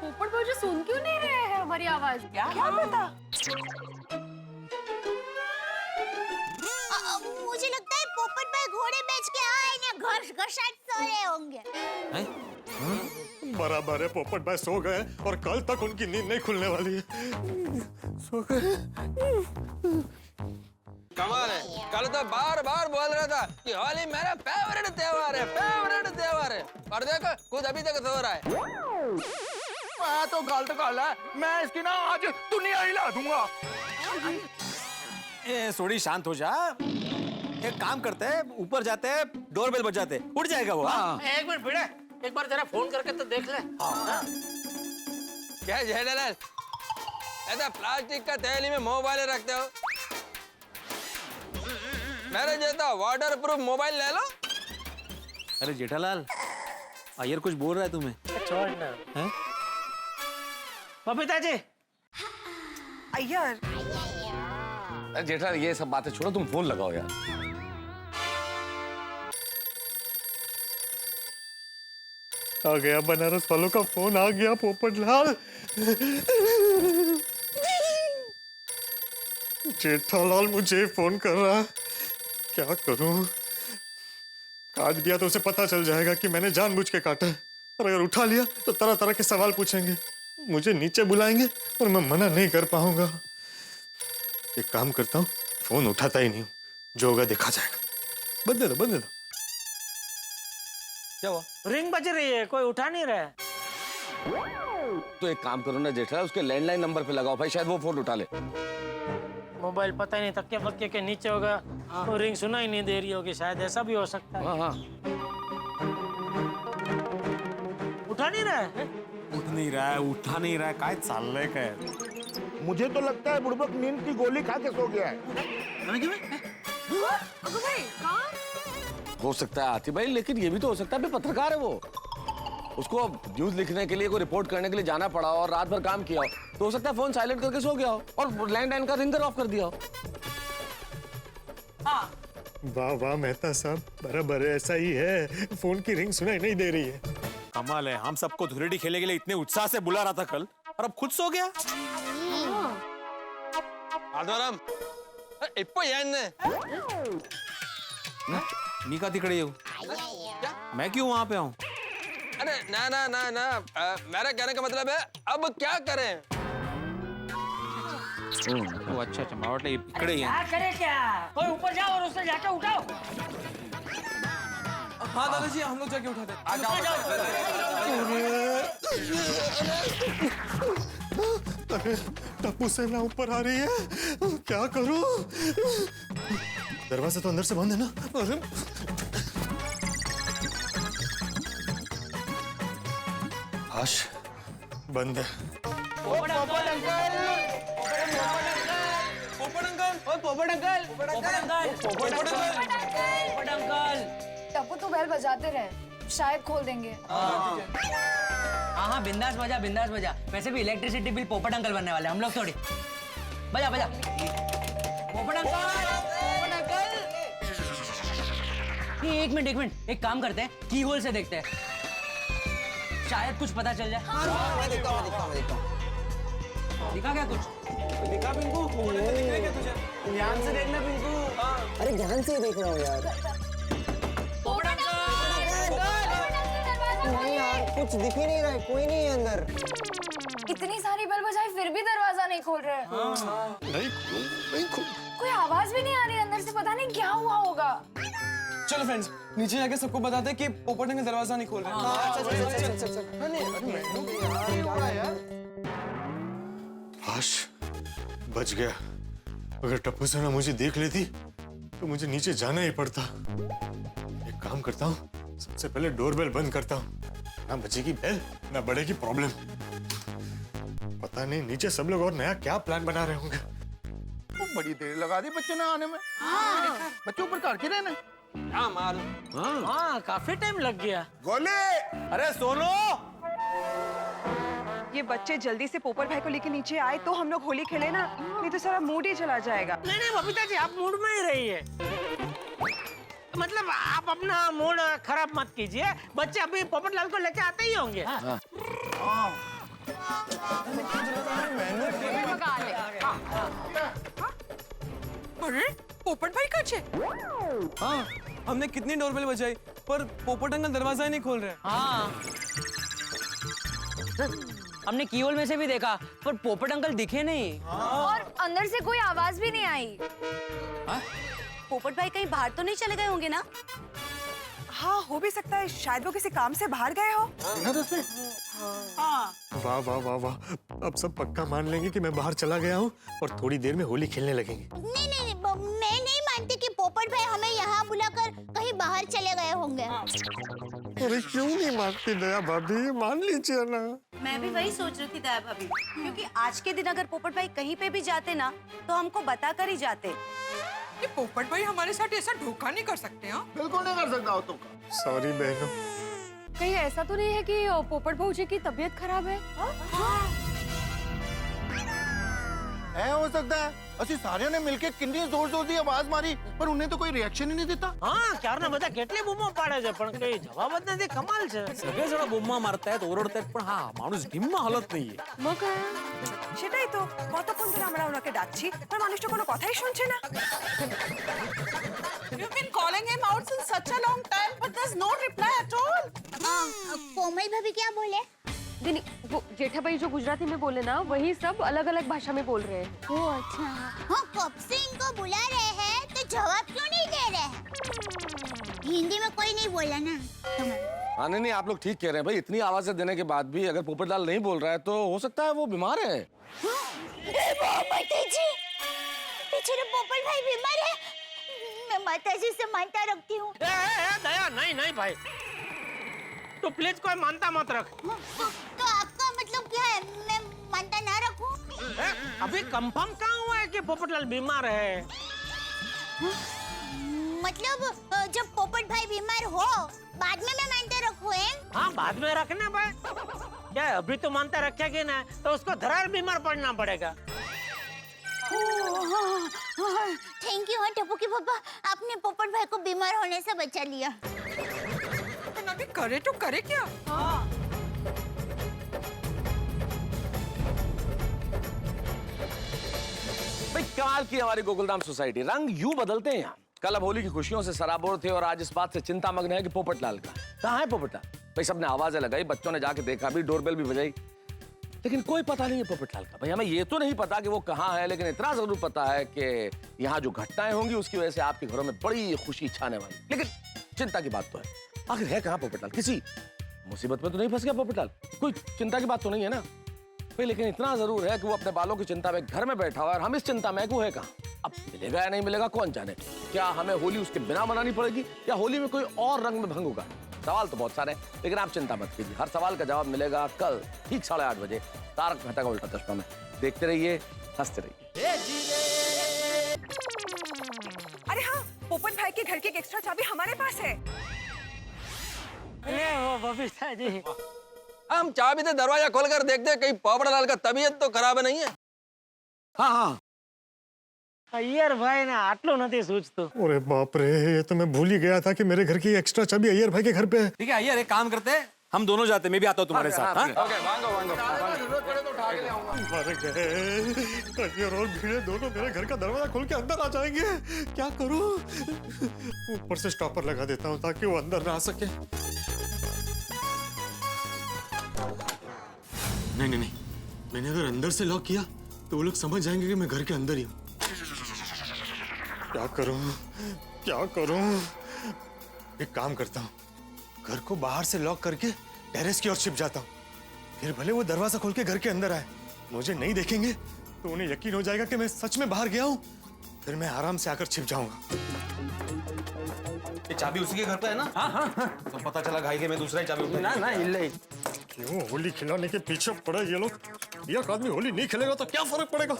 पोपट भाई जो सुन क्यों नहीं रहे हैं हमारी आवाज? क्या पता. मुझे लगता है पोपट भाई घोड़े बेच के आए ना, घसाट सो रहे होंगे. बराबर है, पोपट भाई सो गए और कल तक उनकी नींद नहीं खुलने वाली है. सो गए. कमाल है, कल तो बार बार बोल रहा था कि होली मेरा फेवरेट त्योहार है, और देखो खुद अभी तक सो रहा है. मैं तो गलत गल है, मैं इसकी ना आज दुनिया हिला दूंगा. ए सोनी शांत हो जा. एक काम करते हैं, ऊपर जाते हैं, डोरबेल बजाते, उठ जाएगा वो. एक मिनट बीड़े, एक बार जरा फोन करके तो देख ले. क्या जेठालाल, ऐसा प्लास्टिक का थैली में मोबाइल रखते हो? मेरे जैसा वाटर प्रूफ मोबाइल ले लो. अरे जेठालाल, अय्यर कुछ बोल रहा है तुम्हें. छोड़ना. बबीता जी. अय्यर. अरे जेठालाल ये सब बातें छोड़ो, तुम फोन लगाओ यार. आ गया बनारस वालों का फोन, आ गया पोपटलाल. जेठालाल मुझे फोन कर रहा है, क्या करूं? काट दिया तो उसे पता चल जाएगा कि मैंने जानबूझ के काटा है, और अगर उठा लिया तो तरह तरह के सवाल पूछेंगे, मुझे नीचे बुलाएंगे और मैं मना नहीं कर पाऊंगा. एक काम करता हूँ, फोन उठाता ही नहीं हूँ, जो होगा देखा जाएगा. बंद दे दो. क्या हुआ? रिंग बज रही है, कोई उठा नहीं रहा है. तो एक काम करो ना जेठालाल, उसके लैंडलाइन नंबर पे लगाओ भाई, शायद वो फोन उठा ले. मोबाइल पता नहीं तक्के बक्के के नीचे होगा, तो रिंग सुना ही नहीं दे रही होगी, शायद ऐसा भी हो सकता है. हाँ. उठा नहीं रहा है. उठा नहीं रहा है, काय चाललंय काय? मुझे तो लगता है बुड़बक नींद की गोली खा के सो गया है. हो सकता है आती भाई, लेकिन ये भी तो हो सकता है पत्रकार है वो, उसको न्यूज लिखने के लिए, कोई रिपोर्ट करने के लिए जाना पड़ा और रात भर काम किया हो, तो हो सकता है फोन साइलेंट करके सो गया हो और लैंडलाइन का रिंगर ऑफ कर दिया हो. हाँ, वाह वाह मेहता साहब, बराबर ऐसा ही है। फोन की रिंग सुनाई नहीं दे रही है। कमाल है, हम सबको धुलेडी खेलने के लिए इतने उत्साह से बुला रहा था कल, और अब खुद सो गया। आदोराम, इप्पो यान्ने। नीका तिकड़े येऊ। मैं क्यों वहां पे हूँ? अरे ना ना ना ना, मेरा कहने का मतलब है अब क्या करें? ओ अच्छा अच्छा, मावटे इकड़े ही क्या हैं। करे क्या? कोई ऊपर जाओ और उससे जाके उठाओ। हाँ दादाजी, हम लोग जाके उठाते हैं। अरे टप्पू सेना ऊपर आ रही है, क्या करूं? दरवाजा तो अंदर से बंद है ना? अरे आश बंद है। पोपट अंकल, टप्पू तो बेल बजाते रहे, शायद खोल देंगे। हाँ बिंदास बजा। वैसे भी इलेक्ट्रिसिटी बिल पोपट अंकल बनने वाले, हम लोग थोड़ी। बजा। पोपट अंकल। एक मिनट, एक काम करते हैं, की होल से देखते हैं, शायद कुछ पता चल जाए। मैं देखता हूँ। दिखा क्या कुछ? दिखा पिंकू? ध्यान से देखना पिंकू। अरे ध्यान से देख रहा हूँ यार। नहीं यार, कुछ दिख ही नहीं रहा है, कोई नहीं है अंदर। इतनी सारी बेल बजाई फिर भी दरवाजा नहीं खोल रहे। नहीं खोल। कोई आवाज भी नहीं आ रही अंदर से, पता नहीं क्या हुआ होगा। चलो फ्रेंड्स, नीचे जाके सबको बताते हैं कि पोपट अंकल दरवाजा नहीं खोल रहे। आश बच गया। अगर टप्पू सेना मुझे देख लेती तो मुझे नीचे जाना ही पड़ता। एक काम करता हूँ, सबसे पहले डोरबेल बंद करता हूँ, ना बचेगी बेल ना बढ़ेगी प्रॉब्लम। पता नहीं नीचे सब लोग और नया क्या प्लान बना रहे होंगे। तो बड़ी देर लगा दी बच्चे ने आने में। बच्चे ऊपर करके रहना। हाँ मालूम। हाँ काफी टाइम लग गया। गोले, अरे सोनू, ये बच्चे जल्दी से पोपट भाई को लेके नीचे आए तो हम लोग होली खेले ना, नहीं तो सारा मूड ही चला जाएगा। नहीं बबीता जी, आप मूड में ही रहिए। मतलब आप अपना मूड खराब मत कीजिए, बच्चे अभी पोपटलाल को लेके आते ही होंगे। अरे पोपट भाई का छे? हाँ, हमने कितनी डोरबेल बजाई पर पोपट अंकल दरवाजा ही नहीं खोल रहे। हाँ, हमने कीहोल में से भी देखा पर पोपट अंकल दिखे नहीं। और अंदर से कोई आवाज भी नहीं आई। पोपट भाई कहीं बाहर तो नहीं चले गए होंगे ना? हाँ हो भी सकता है, शायद वो किसी काम से बाहर गए हो। वाह वाह वाह वाह, अब सब पक्का मान लेंगे कि मैं बाहर चला गया हूँ और थोड़ी देर में होली खेलने लगेंगे। नहीं, मैं नहीं मानती कि पोपट भाई हमें यहाँ बुलाकर कहीं बाहर चले गए होंगे। अरे क्यों नहीं मानती दया भाभी, मान लीजिए ना। मैं भी वही सोच रही थी दया भाभी, क्योंकि आज के दिन अगर पोपट भाई कहीं पे भी जाते ना तो हमको बता कर ही जाते। ये पोपट भाई हमारे साथ ऐसा धोखा नहीं कर सकते। हाँ बिल्कुल नहीं कर सकता हो तुम। सॉरी बहनों। कहीं ऐसा तो नहीं है कि पोपट भाऊजी की तबीयत खराब है? है हो सकता है, असि सारे ने मिलके कितनी जोर दी आवाज मारी पर उन्हें तो कोई रिएक्शन ही नहीं देता। हाँ, क्यारना બધા કેટલી બૂમો પાડે છે પણ કઈ જવાબ જ નથી, કમાલ છે। सगळे जण बोम्मा मारतायत, ओरडतायत, पण हा माणूस ढिम्मा हलत नाहीये। मग काय? সেটাই তো, কতক্ষণ ধরে আমরা ওনাকে ডাকছি আর মানুষটা কোনো কথাই শুনছে না। You've been calling him out since such a long time, but there's no reply at all. कोमल भाभी क्या बोले? नहीं, वो जेठा भाई जो गुजराती में बोले ना, वही सब अलग अलग भाषा में बोल रहे हैं। ओह अच्छा। हाँ, कब से इनको बुला रहे हैं तो जवाब क्यों नहीं दे रहे? हिंदी में कोई नहीं बोला ना। हाँ नहीं, आप लोग ठीक कह रहे हैं भाई, इतनी आवाजें देने के बाद भी अगर पोपटलाल नहीं बोल रहा है तो हो सकता है वो बीमार है। बेचारे पोपट भाई बीमार है। मैं माताजी से मानता रखती हूँ। दया नहीं भाई, तो प्लीज कोई मानता मत रख। तो आपका मतलब क्या है, मैं मानता ना रखूं? अभी कंफर्म कहाँ हुआ है कि पोपटलाल बीमार है? मतलब जब पोपट भाई बीमार हो बाद में मैं मानता रखूं? हाँ बाद में रखना भाई। क्या अभी तो मानता रखेगी ना तो उसको धरार बीमार पड़ना पड़ेगा। थैंक यू हाँ टपुकी पापा, आपने पोपट भाई को बीमार होने से बचा लिया। अभी करे तो करे क्या? भाई कमाल की हमारी गोकुलधाम सोसाइटी, रंग यूं बदलते हैं यहाँ। कल अब होली की खुशियों से सराबोर थे और आज इस बात से चिंता मग्न है कि पोपटलाल कहाँ है पोपटलाल। भाई सबने आवाजें लगाई, बच्चों ने जाके देखा भी, डोरबेल भी बजाई, लेकिन कोई पता नहीं है पोपटलाल का। भाई हमें ये तो नहीं पता कि वो कहाँ है, लेकिन इतना जरूर पता है कि यहाँ जो घटनाएं होंगी उसकी वजह से आपके घरों में बड़ी खुशी छाने वाली। लेकिन चिंता की बात तो है, आखिर है कहाँ पोपटलाल? किसी मुसीबत में तो नहीं फंस गया पोपटलाल? कोई चिंता की बात तो नहीं है ना भाई? लेकिन इतना जरूर है कि वो अपने बालों की चिंता में घर में बैठा हुआ है और हम इस चिंता में कि वो है कहाँ। अब मिलेगा या नहीं मिलेगा कौन जाने। क्या हमें होली उसके बिना मनानी पड़ेगी या होली में कोई और रंग में भंग होगा? सवाल तो बहुत सारे हैं, लेकिन आप चिंता मत कीजिए, हर सवाल का जवाब मिलेगा कल ठीक 8:30 बजे तारक मेहता का उल्टा चश्मा में। देखते रहिए, हंसते रहिए। अरे हाँ, पोपट भाई के घर की एक एक्स्ट्रा चाबी हमारे पास है। अरे वो बबीता जी, हम चाबी से दरवाजा खोलकर देखते कहीं पोपटलाल का तबीयत तो खराब नहीं है। हाँ हाँ अय्यर भाई ने आटलो नहीं सूझतो। अरे बाप रे, ये तो मैं भूल ही गया था कि मेरे घर की एक्स्ट्रा चाबी अय्यर भाई के घर पे है। ठीक है अय्यर, एक काम करते हैं, हम दोनों जाते हैं, मैं भी आता हूँ तुम्हारे साथ। हाँ? ओके, वांगो वांगो। जरूरत पड़े तो उठा के ले आऊंगा। मर गए, अय्यर और भीड़े दोनों मेरे घर का दरवाजा खोल के अंदर आ जाएंगे। क्या करूं? ऊपर से स्टॉपर लगा देता हूँ ताकि वो अंदर ना आ सके। नहीं नहीं नहीं, मैंने अगर अंदर से लॉक किया तो वो लोग समझ जाएंगे कि मैं घर के अंदर ही हूँ। क्या करूं, क्या करूं? एक काम करता हूँ, घर को बाहर से लॉक करके टेरेस की ओर छिप जाता हूँ, फिर भले वो दरवाजा खोल के घर के अंदर आए, मुझे नहीं देखेंगे तो उन्हें यकीन हो जाएगा कि मैं सच में बाहर गया हूँ, फिर मैं आराम से आकर छिप जाऊंगा। ये चाबी उसी के घर पे है ना? हाँ हाँ हाँ। तो पता चला घाई के मैं दूसरा ही चाबी उठा ना ना इल्ले क्यों होली खिलाने के पीछे पड़े ये लोग? एक आदमी होली नहीं खेलेगा तो क्या फर्क पड़ेगा?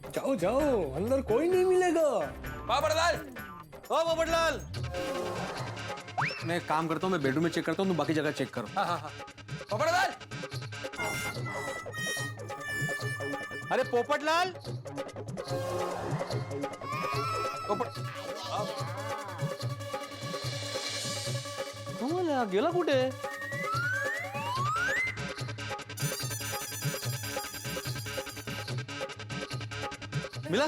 जाओ जाओ, अंदर कोई नहीं मिलेगा। पोपटलाल, ओ पोपटलाल, मैं एक काम करता हूँ, मैं बेडरूम में चेक करता हूँ, तुम बाकी जगह चेक करो। हाँ हाँ हाँ। पोपटलाल, अरे पोपटलाल, गेला कुठे? मिला?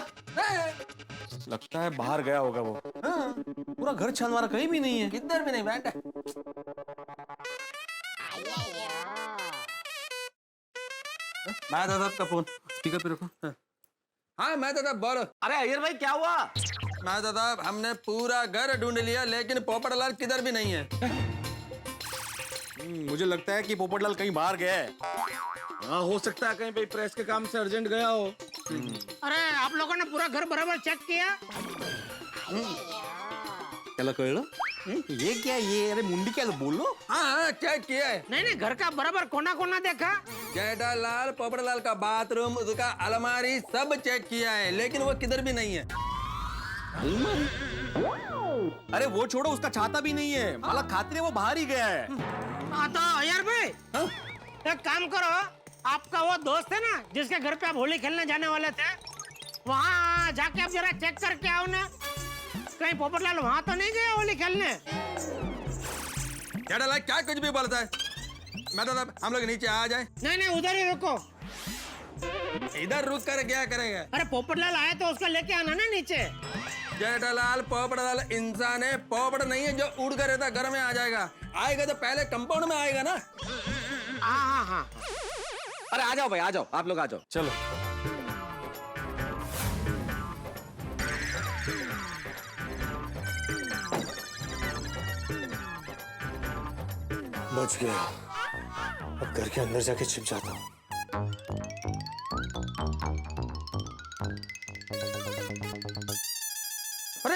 लगता है बाहर गया होगा वो। हाँ, पूरा घर छानवारा कहीं भी नहीं है। किधर भी नहीं बैठा। मैं दादा का फोन स्पीकर पे रखो। हाँ मैं दादा बोलो। अरे अय्यर भाई क्या हुआ? मैं दादा हमने पूरा घर ढूंढ लिया लेकिन पोपटलाल किधर भी नहीं है। मुझे लगता है कि पोपटलाल कहीं बाहर गया है। हाँ हो सकता है कहीं पे प्रेस के काम से अर्जेंट गया हो। अरे आप लोगों ने पूरा घर बराबर चेक किया? क्या कळलं? ये क्या ये? अरे मुंडी क्या बोलो? हाँ हाँ चेक किया है। नहीं नहीं, घर का बराबर कोना कोना देखा। जेठालाल पोपटलाल का बाथरूम, उसका अलमारी सब चेक किया है लेकिन वो किधर भी नहीं है। अलमारी? अरे वो छोड़ो, उसका छाता भी नहीं है। मला खातिर वो बाहर ही गया है। हाँ तो अय्यर भाई, एक काम करो, आपका वो दोस्त है ना जिसके घर पे आप होली खेलने जाने वाले थे, वहाँ जाके आप जरा चेक करके आओ ना, कहीं पोपटलाल वहाँ तो नहीं गया होली खेलने। जेठालाल क्या कुछ भी बोलता है? मैं दादा हम लोग नीचे आ जाए। नहीं नहीं, उधर ही रुको। इधर रुक कर क्या करेंगे? अरे पोपटलाल आए तो उसको लेके आना ना नीचे। जेठालाल पोपटलाल इंसान है, पोपट नहीं है जो उड़ कर रहता घर में आ जाएगा। आएगा तो पहले कंपाउंड में आएगा ना। हाँ हाँ हाँ। अरे आ जाओ भाई, आ जाओ, आप लोग आ जाओ। चलो बच गया, अब घर के अंदर जाके छिप जाता हूँ। अरे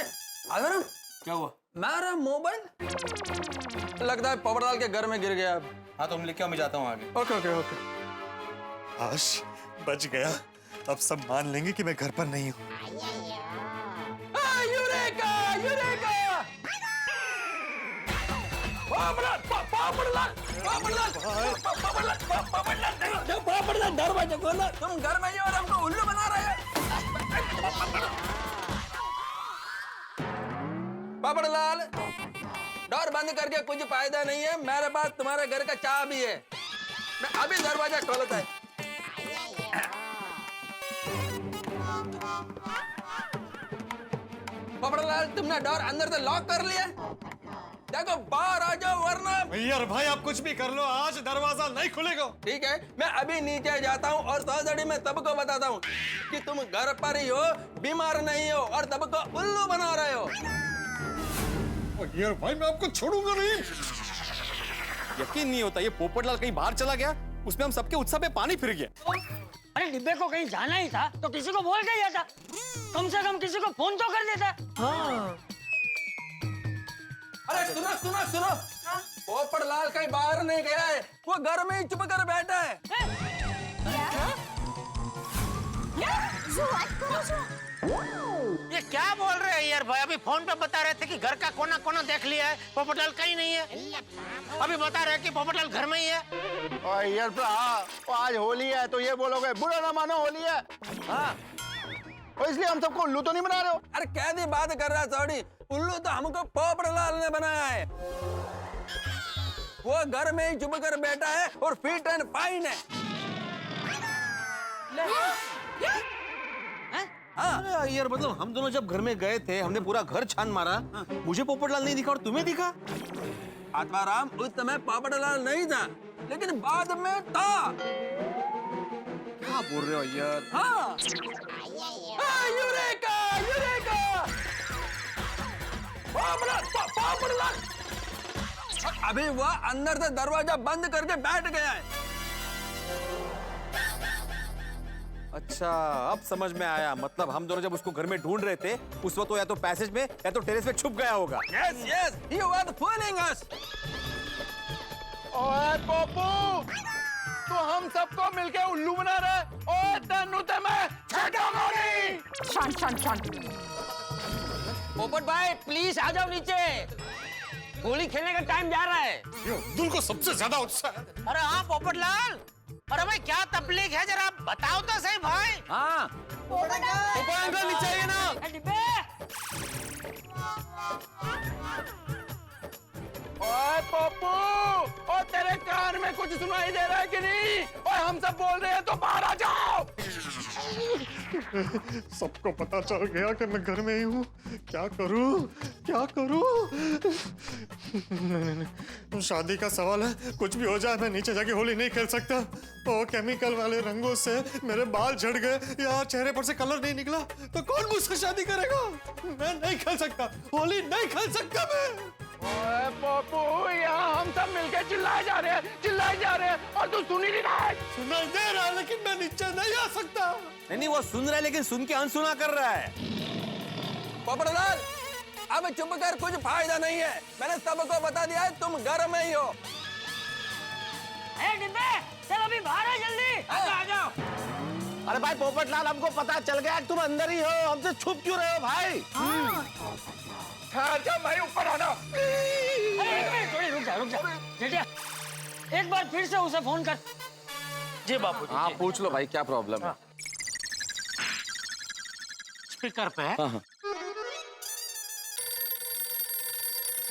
अगर क्या हुआ? मेरा मोबाइल लगता है पोपटलाल के घर में गिर गया। हाँ तो हम लेके आओ, मैं जाता हूँ आगे। ओके ओके ओके, आश बच गया। अब सब मान लेंगे कि मैं घर पर नहीं हूँ। यूरेका यूरेका दरवाजा खोलो, तुम घर में ही और हमको उल्लू बना रहे हो। पापड़लाल, डोर बंद करके कुछ फायदा नहीं है, मेरे पास तुम्हारे घर का चाबी है, मैं अभी दरवाजा खोलता है। पापड़लाल, तुमने डोर अंदर से लॉक कर लिया? देखो बाहर आ जाओ वरना। भैया भाई आप कुछ भी कर लो, आज दरवाजा नहीं खुलेगा। ठीक है, मैं अभी नीचे जाता हूँ और सोसाइटी में सबको बताता हूँ कि तुम घर पर ही हो, बीमार नहीं हो और सबको उल्लू बना रहे हो। यार भाई मैं आपको छोड़ूंगा नहीं। यकीन नहीं होता, ये पोपटलाल कहीं बाहर चला गया, उसमें हम सबके उत्साह पे पानी फिर गया। अरे डिब्बे को कहीं जाना ही था तो किसी को बोल के जाता, कम से कम किसी को फोन तो कर देता। हाँ। अरे सुनो सुनो सुनो, पोपटलाल कहीं बाहर नहीं गया है, वो घर में ही चुप कर बैठा है। ये क्या बोल रहे हैं यार भाई? अभी फोन पे बता रहे थे कि घर का कोना कोना देख लिया है, पोपटलाल कहीं नहीं है। अभी बता रहे हैं कि पोपटलाल घर में ही है। और यार आज होली है तो ये बोलोगे, बुरा ना मानो होली है। हाँ, और इसलिए हम सबको उल्लू तो नहीं बना रहे हो? अरे कैसी बात कर रहा है सौड़ी, उल्लू तो हमको पोपटलाल ने बनाया है। वो घर में ही चुप कर बैठा है और फिट एंड फाइन है। हाँ यार, मतलब हम दोनों जब घर में गए थे, हमने पूरा घर छान मारा, मुझे पोपटलाल नहीं दिखा और तुम्हें दिखा। आत्माराम, उस समय पोपटलाल नहीं था, लेकिन बाद में था। क्या बोल रहे हो यार? हाँ। Eureka, eureka! पोपटलाल! अभी वह अंदर से दरवाजा बंद करके बैठ गया है। अच्छा, अब समझ में आया, मतलब हम दोनों जब उसको घर में ढूंढ रहे थे, उस वक्त वो या तो पैसेज में या तो टेरेस पे छुप गया होगा। Yes, yes, you are fooling us. ओए पोपू, तो हम सबको मिलके उल्लू बना रहे। ओ तन्नू ते मैं छेड़ूंगा नहीं। शांत शांत शांत। पोपट भाई प्लीज आ जाओ नीचे, होली खेलने का टाइम जा रहा है। अब्दुल को सबसे ज्यादा उत्साह है। अरे हाँ पोपटलाल, अरे भाई क्या तकलीफ है, जरा बताओ तो सही भाई। हाँ, पोपटलाल नीचे आइए ना। ओए पप्पू, और तेरे कान में कुछ सुनाई दे रहा है कि नहीं? और हम सब बोल रहे हैं तो बाहर आ जाओ। सबको पता चल गया कि मैं घर में ही हूँ, क्या करूँ क्या करूँ? नहीं, शादी का सवाल है, कुछ भी हो जाए मैं नीचे जाके होली नहीं खेल सकता। वो केमिकल वाले रंगों से मेरे बाल झड़ गए या चेहरे पर से कलर नहीं निकला तो कौन मुझसे शादी करेगा? मैं नहीं खेल सकता, होली नहीं खेल सकता मैं। ओए पप्पू, यहाँ हम सब मिलके चिल्लाए जा रहे हैं और तू सुन ही नहीं रहा है। सुनाई दे रहा है लेकिन मैं नीचे नहीं आ सकता। नहीं, वो सुन रहा है लेकिन सुन के अनसुना कर रहा है। पोपटलाल, अब चुप कर, कुछ फायदा नहीं है, मैंने सबको बता दिया है, तुम घर में ही हो। डिब्बे, चल अभी बाहर आ जल्दी। आ जाओ। अरे भाई पोपटलाल, हमको पता चल गया तुम अंदर ही हो, हमसे छुप क्यों रहे हो भाई? अच्छा भाई ऊपर आना। थोड़ी रुक जा। जेठिया, एक बार फिर से उसे फोन कर। जी बाबू। हाँ पूछ लो भाई, क्या प्रॉब्लम है? स्पीकर पे है। हाँ।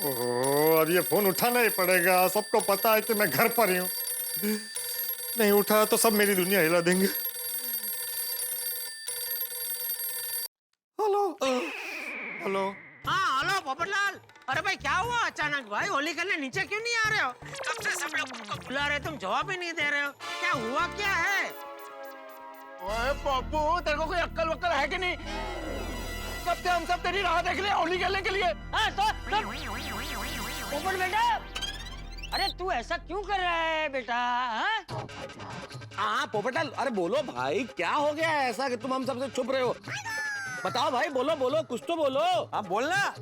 ओह, अब ये फोन उठाना ही पड़ेगा, सबको पता है कि मैं घर पर ही हूँ। नहीं उठाया तो सब मेरी दुनिया हिला देंगे। Hello hello. हाँ हेलो पोपटलाल, अरे भाई क्या हुआ अचानक भाई? होली खेलने नीचे क्यों नहीं आ रहे हो? कब से सब लोग तुमको बुला रहे, तुम जवाब ही नहीं दे रहे हो, क्या हुआ क्या है? ओए पप्पू, तेरे को कोई अक्ल वक्ल है कि नहीं? कब से हम सब तेरी राह देख रहे हैं होली खेलने के लिए। हाँ तो पोपट बेटा, अरे तू ऐसा क्यों कर रहा है बेटा? हाँ पोपटलाल, अरे बोलो भाई, क्या हो गया है ऐसा कि तुम हम सबसे छुप रहे हो? बताओ भाई, बोलो बोलो, कुछ तो बोलो। हाँ बोलना।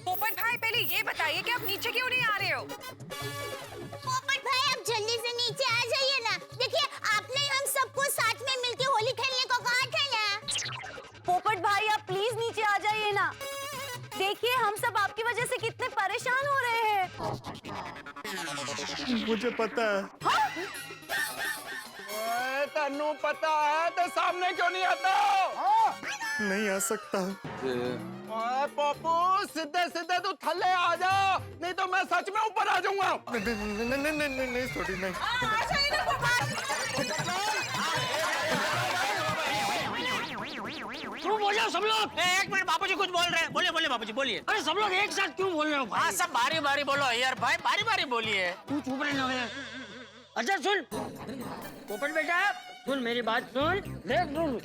पोपट भाई पहले ये बताइए कि आप नीचे क्यों नहीं आ रहे हो? पोपट भाई आप जल्दी से नीचे आ जाइए ना, देखिए आपने हम सबको साथ में मिलके होली खेलने को कहा था ना। पोपट भाई आप प्लीज नीचे आ जाइए ना, देखिए हम सब आपकी वजह से कितने परेशान हो रहे हैं। मुझे पता है। तन्नू पता है तो सामने क्यों नहीं आता? नहीं आ सकता। ओए पप्पू, सीधे सीधे तू थल्ले आ जा, नहीं तो मैं सच में ऊपर आ जाऊंगा। नहीं छोटी नहीं। क्यों बोल रहे हो सब लोग? एक मिनट, बापूजी कुछ बोल रहे हैं। बोलिए बोलिए बापूजी बोलिए। अरे सब लोग एक साथ क्यों बोल रहे हो भाई? हाँ सब बारी बारी बोलो यार भाई, बारी बारी बोलिए। तू चुप रहना। अच्छा सुन पोपट बेटा, सुन मेरी बात सुन। देख दूर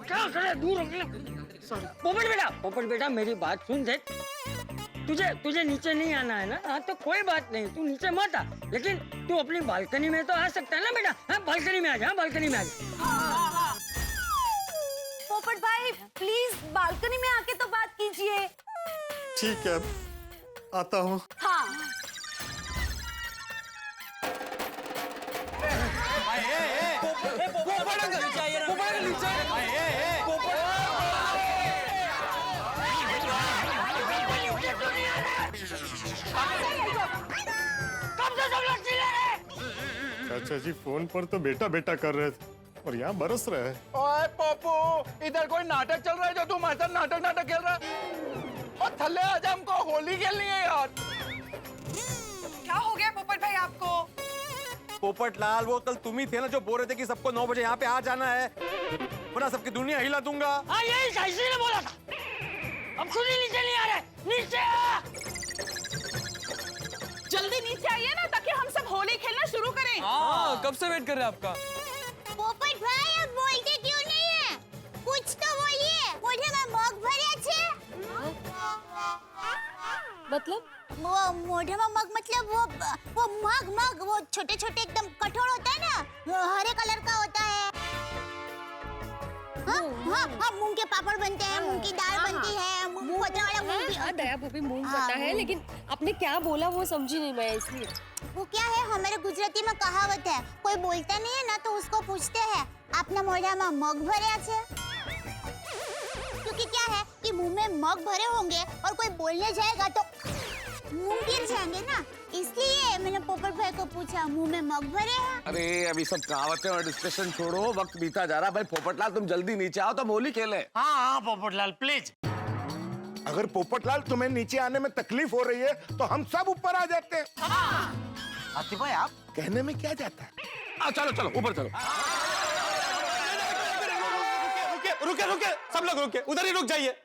क्या करे, दूर पोपट बेटा मेरी बात सुन। देख तुझे नीचे नहीं आना है ना? हाँ तो कोई बात नहीं, तू नीचे मत आ, लेकिन तू अपनी बालकनी में तो आ सकता है ना बेटा? हाँ बालकनी में आ जा, बालकनी में आ जा। पोपट भाई प्लीज बालकनी में आके तो बात कीजिए। ठीक है, आता हूँ। हाँ चाचा जी फोन पर तो बेटा बेटा कर रहे थे और यहाँ बरस रहे हैं। ओए पप्पू, इधर कोई नाटक चल रहा है जो तुम ऐसा नाटक खेल रहा है? और थल्ले आजा, हमको होली खेलनी है यार। क्या हो गया पोपट भाई आपको? पोपट लाल, वो कल तुम ही थे ना जो बोल रहे थे कि सबको 9 बजे यहाँ पे आ जाना है, वरना सबकी दुनिया हिला दूंगा। हाँ यही सही ने बोला था। अब खुद ही नीचे नहीं आ रहे। नीचे आ! जल्दी नीचे आइए ना ताकि हम सब होली खेलना शुरू करें। हाँ कब से वेट कर रहे हैं आपका। पोपट भाई अब बोलते क्यों नहीं है? कुछ तो बोलिए। मुझे मैं मग भरे छे। मतलब वो मोढ़े में मग मतलब वो मग वो छोटे छोटे एकदम कठोर होता है ना, हरे कलर का होता है। हाँ, मूंग के पापड़ बनते हैं, मूंग की दाल बनती है, मूंग वाला मूंग भी। हाँ दया भाभी मूंग पता है, लेकिन आपने क्या बोला वो समझी नहीं मैं, इसलिए। वो क्या है, हमारे गुजराती में कहावत है, कोई बोलता नहीं है ना तो उसको पूछते हैं आपने मोढ़ा में मग भरे छे? क्योंकि क्या है कि मुंह में मग भरे होंगे और कोई बोलने जाएगा तो मुंह गिर जाएंगे ना, इसलिए मैंने पोपट भाई को पूछा मुंह में मग भरे हैं। अरे अभी सब कहावतें और डिस्कशन छोड़ो, वक्त बीता जा रहा। भाई पोपटलाल तुम जल्दी नीचे आओ तो हम होली खेलें। हाँ हाँ पोपटलाल प्लीज। अगर पोपटलाल तुम्हें नीचे आने में तकलीफ हो रही है तो हम सब ऊपर आ जाते हैं। आतिफ भाई आप कहने में क्या जाता है? चलो चलो ऊपर चलो। रुके सब लोग रुके, उधर ही रुक जाइए।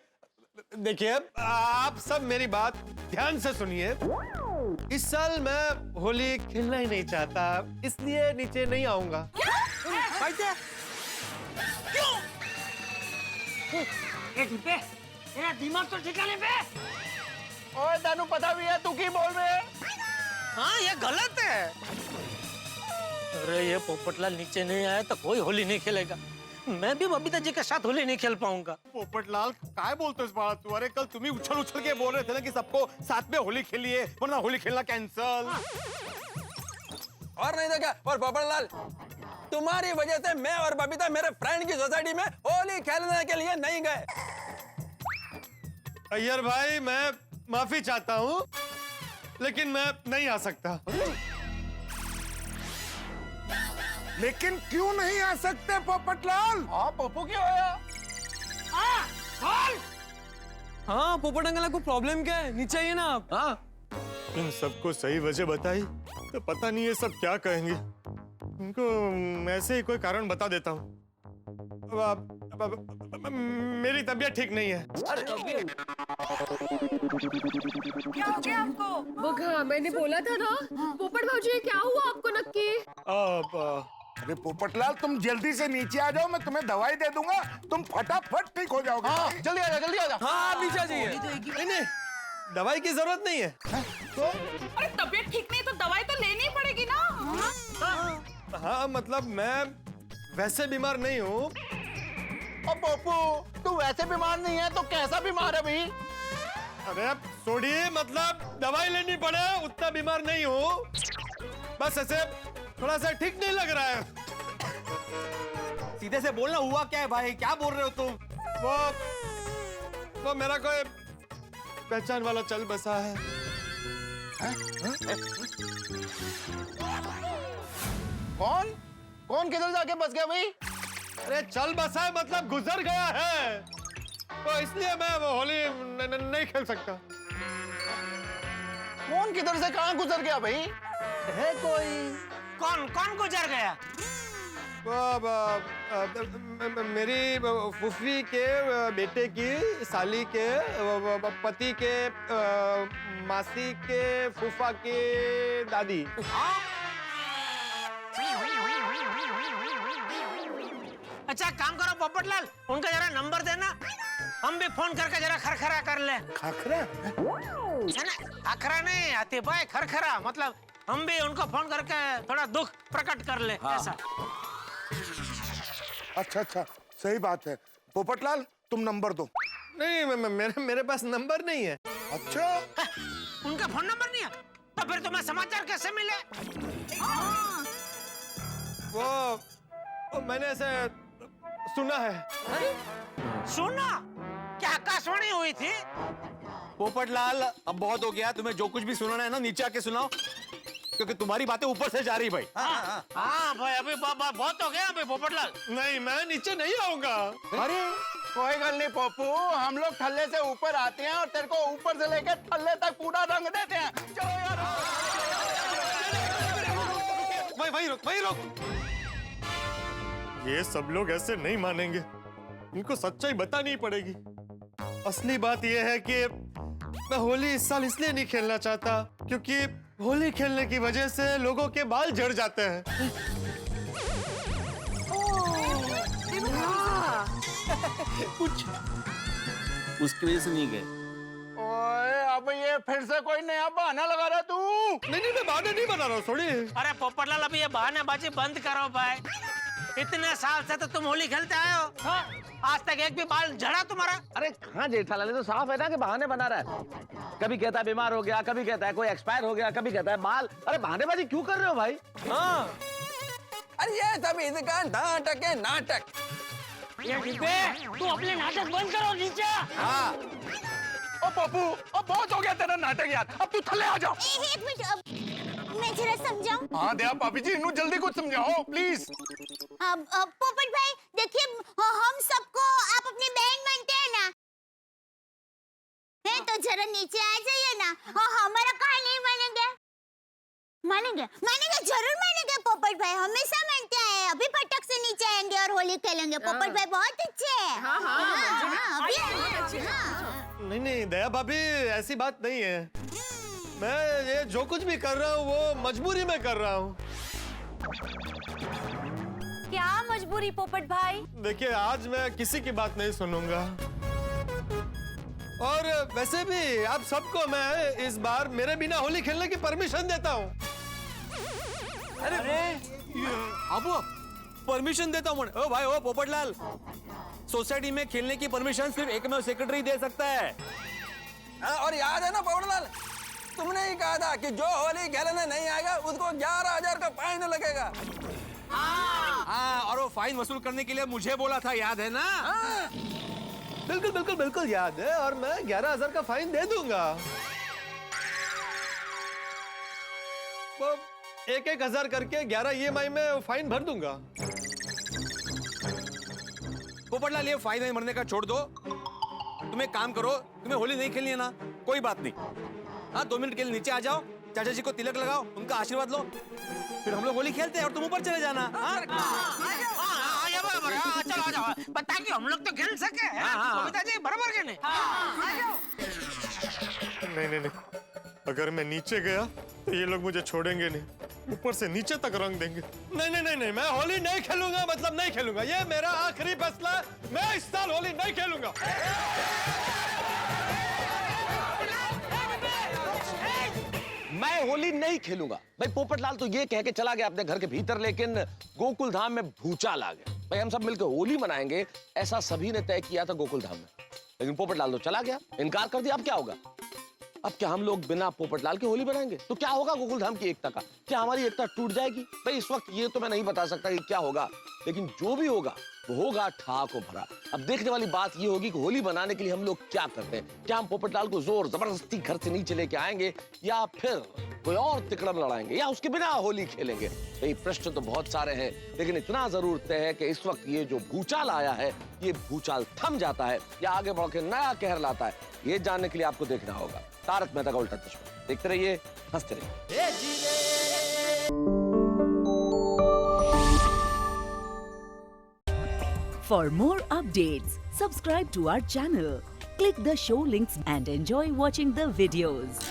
देखिए आप सब मेरी बात ध्यान से सुनिए। इस साल मैं होली खेलना ही नहीं चाहता, इसलिए नीचे नहीं आऊंगा। तेरा दिमाग तो ठिकाने पे। ओए दानू, पता भी है तू की बोल रहे है? हाँ ये गलत है। अरे ये पोपटलाल नीचे नहीं आया तो कोई होली नहीं खेलेगा। मैं भी बबीता जी के साथ होली नहीं खेल पाऊंगा। पोपटलाल काय बोलते इस बात तू? अरे कल तुम ही उछल के बोल रहे थे ना कि सबको साथ में होली खेलिए, वरना होली खेलना कैंसल। और नहीं तो क्या? और पोपटलाल, तुम्हारी वजह से मैं और बबीता मेरे फ्रेंड की सोसाइटी में होली खेलने के लिए नहीं गए। अय्यर भाई मैं माफी चाहता हूँ, लेकिन मैं नहीं आ सकता। लेकिन क्यों नहीं आ सकते पोपटलाल? हाँ पप्पू क्यों आया? हाँ पोपट अंकल आपको प्रॉब्लम क्या है? नीचे आइए ना आप। हाँ इन सबको सही वजह बताई तो पता नहीं ये सब क्या कहेंगे। इनको ऐसे ही कोई कारण बता देता हूँ। मेरी तबीयत ठीक नहीं है। क्या हो गया आपको? वो हाँ मैंने बोला था ना पोपट भाजी, क्या हुआ आपको नक्की? अरे पोपटलाल तुम जल्दी से नीचे आ जाओ, मैं तुम्हें दवाई दे दूंगा, तुम फटाफट ठीक हो जाओगे। हाँ, जल्दी आ जा, जल्दी आ जा। हाँ नीचे आ जाइए। नहीं, दवाई की जरूरत नहीं है। तो अरे तबीयत ठीक नहीं तो दवाई तो लेनी पड़ेगी ना। हाँ मतलब मैं वैसे बीमार नहीं हूँ। अब पप्पू तू वैसे बीमार नहीं है तो कैसा बीमार है भाई? अरे अब छोड़िए, मतलब दवाई लेनी पड़े उतना बीमार नहीं हूँ, बस ऐसे थोड़ा सा ठीक नहीं लग रहा है। सीधे से बोलना, हुआ क्या है भाई? क्या बोल रहे हो तुम? वो मेरा कोई पहचान वाला चल बसा है। कौन कौन किधर जाके बस गया भाई? अरे चल बसा है मतलब गुजर गया है, तो इसलिए मैं वो होली नहीं खेल सकता। कौन किधर से कहाँ गुजर गया भाई? है कोई? कौन कौन गुजर गया? मेरी फूफी के बेटे की साली के पति के मासी के फूफा के दादी। अच्छा काम करो पोपटलाल, उनका जरा नंबर देना, हम भी फोन करके जरा खरखरा कर ले। खरखरा? है ना, खरखरा नहीं आती भाई, खरखरा मतलब हम भी उनको फोन करके थोड़ा दुख प्रकट कर ले। हाँ। ऐसा अच्छा सही बात है। पोपटलाल तुम नंबर दो। नहीं मेरे पास नंबर नहीं है। अच्छा उनका फोन नंबर नहीं है, तो फिर तुम्हें समाचार कैसे मिले? वो मैंने ऐसे सुना है। सुना? क्या आकाशवाणी हुई थी? पोपटलाल अब बहुत हो गया, तुम्हें जो कुछ भी सुनाना है ना नीचे आके सुनाओ, क्योंकि तुम्हारी बातें ऊपर से जा रही भाई। हाँ भाई अभी बहुत हो गया अभी पोपटलाल। नहीं मैं नीचे नहीं आऊंगा। अरे कोई गल नहीं पप्पू, हम लोग थल्ले से ऊपर आते हैं और तेरे को ऊपर से लेकर थल्ले तक पूरा रंग देते हैं। चलो यार। वही रुक। ये सब लोग ऐसे नहीं मानेंगे, इनको सच्चाई बतानी पड़ेगी। असली बात यह है कि मैं होली इस साल इसलिए नहीं खेलना चाहता क्योंकि होली खेलने की वजह से लोगों के बाल झड़ जाते हैं। कुछ उसकी वजह से नहीं गए। ओए अब ये फिर से कोई नया बहाना लगा रहा तू? नहीं मैं बहाने नहीं बना रहा हूँ, छोड़िए। अरे पोपटलाल अभी ये बहानेबाजी बंद करो भाई, इतने साल से तो तुम होली खेलते आए हो, हाँ? आज तक एक भी बाल झड़ा तुम्हारा? अरे कहाँ जेठालाल, तो साफ है ना कि बहाने बना रहा है। कभी कहता है बीमार हो गया, कभी कहता है कोई एक्सपायर हो गया, कभी कहता है बाल। अरे बहानेबाजी क्यों कर रहे हो भाई? हाँ अरे ये सब इनका नाटक है, नाटक। ये डिब्बे, तू अपने नाटक बंद करो नीचे। हाँ ओ पप्पू, अब बहुत हो गया तेरा नाटक यार, अब तू थल्ले आ जाओ। एक मिनट, अब मैं जरा समझाऊं। हाँ दया पापी जी, इन्हों जल्दी कुछ समझाओ प्लीज। अब पोपट भाई देखिए, हम सबको आप अपनी बहन मानते हैं ना, है तो जरा नीचे आ जाइए ना। हमारा कहा नहीं मानेंगे? मानेंगे जरूर मानेंगे। पोपट भाई हमेशा मानते हैं, अभी फटक से नीचे आएंगे और होली खेलेंगे। पोपट भाई बहुत अच्छे हैं। नहीं दया भाभी ऐसी बात नहीं है, मैं ये जो कुछ भी कर रहा हूँ वो मजबूरी में कर रहा हूँ। क्या मजबूरी पोपट भाई? देखिए आज मैं किसी की बात नहीं सुनूंगा, और वैसे भी आप सबको मैं इस बार मेरे बिना होली खेलने की परमिशन देता हूँ। अरे अब परमिशन देता हूँ। ओ भाई ओ पोपटलाल, सोसाइटी में खेलने की परमिशन सिर्फ एकमेव सेक्रेटरी दे सकता है। और याद है ना पोपटलाल, तुमने ही कहा था कि जो होली खेलने नहीं आएगा उसको 11,000 का फाइन लगेगा। हाँ और वो फाइन वसूल करने के लिए मुझे बोला था, याद है ना? बिल्कुल याद है, और मैं 11,000 का फाइन दे दूंगा। वो 1,000 करके 11 EMI में फाइन भर दूंगा। पोपटलाल ये फाइन नहीं भरने का छोड़ दो, तुम एक काम करो, तुम्हें होली नहीं खेलनी है ना, कोई बात नहीं। हाँ 2 मिनट के लिए नीचे आ जाओ, चाचा जी को तिलक लगाओ, उनका आशीर्वाद लो, फिर हम लोग होली खेलते हैं और तुम ऊपर चले जाना। चलो आ जाओ, ताकि हम लोग तो खेल सके। बबीता जी बराबर के नहीं? नहीं अगर मैं नीचे गया तो ये लोग मुझे छोड़ेंगे नहीं, ऊपर से नीचे तक रंग देंगे। नहीं मैं होली नहीं खेलूंगा, मतलब नहीं खेलूंगा, ये मेरा आखिरी फैसला है। मैं इस साल होली नहीं खेलूंगा। मैं होली नहीं खेलूंगा भाई। पोपटलाल तो ये कह के चला गया अपने घर के भीतर, लेकिन गोकुल धाम में भूचाल आ गया। भाई हम सब मिलकर होली मनाएंगे ऐसा सभी ने तय किया था गोकुल धाम में, लेकिन पोपटलाल तो चला गया, इनकार कर दिया। अब क्या होगा? अब क्या हम लोग बिना पोपटलाल के होली बनाएंगे? तो क्या होगा गोकुलधाम की एकता का? क्या हमारी एकता टूट जाएगी? भाई इस वक्त ये तो मैं नहीं बता सकता कि क्या होगा, लेकिन जो भी होगा वो होगा ठाको भरा। अब देखने वाली बात ये होगी कि होली बनाने के लिए हम लोग क्या करते हैं। क्या हम पोपटलाल को जोर जबरदस्ती घर से नीचे लेके आएंगे, या फिर कोई और तिकड़म लड़ाएंगे, या उसके बिना होली खेलेंगे? भाई प्रश्न तो बहुत सारे हैं, लेकिन इतना जरूर तय है कि इस वक्त ये जो भूचाल आया है, ये भूचाल थम जाता है या आगे बढ़ के नया कहर लाता है, ये जानने के लिए आपको देखना होगा तारक मेहता का उल्टा चश्मा। देखते रहिए, हंसते रहिए। For more updates, subscribe to our channel, click the show links and enjoy watching the videos.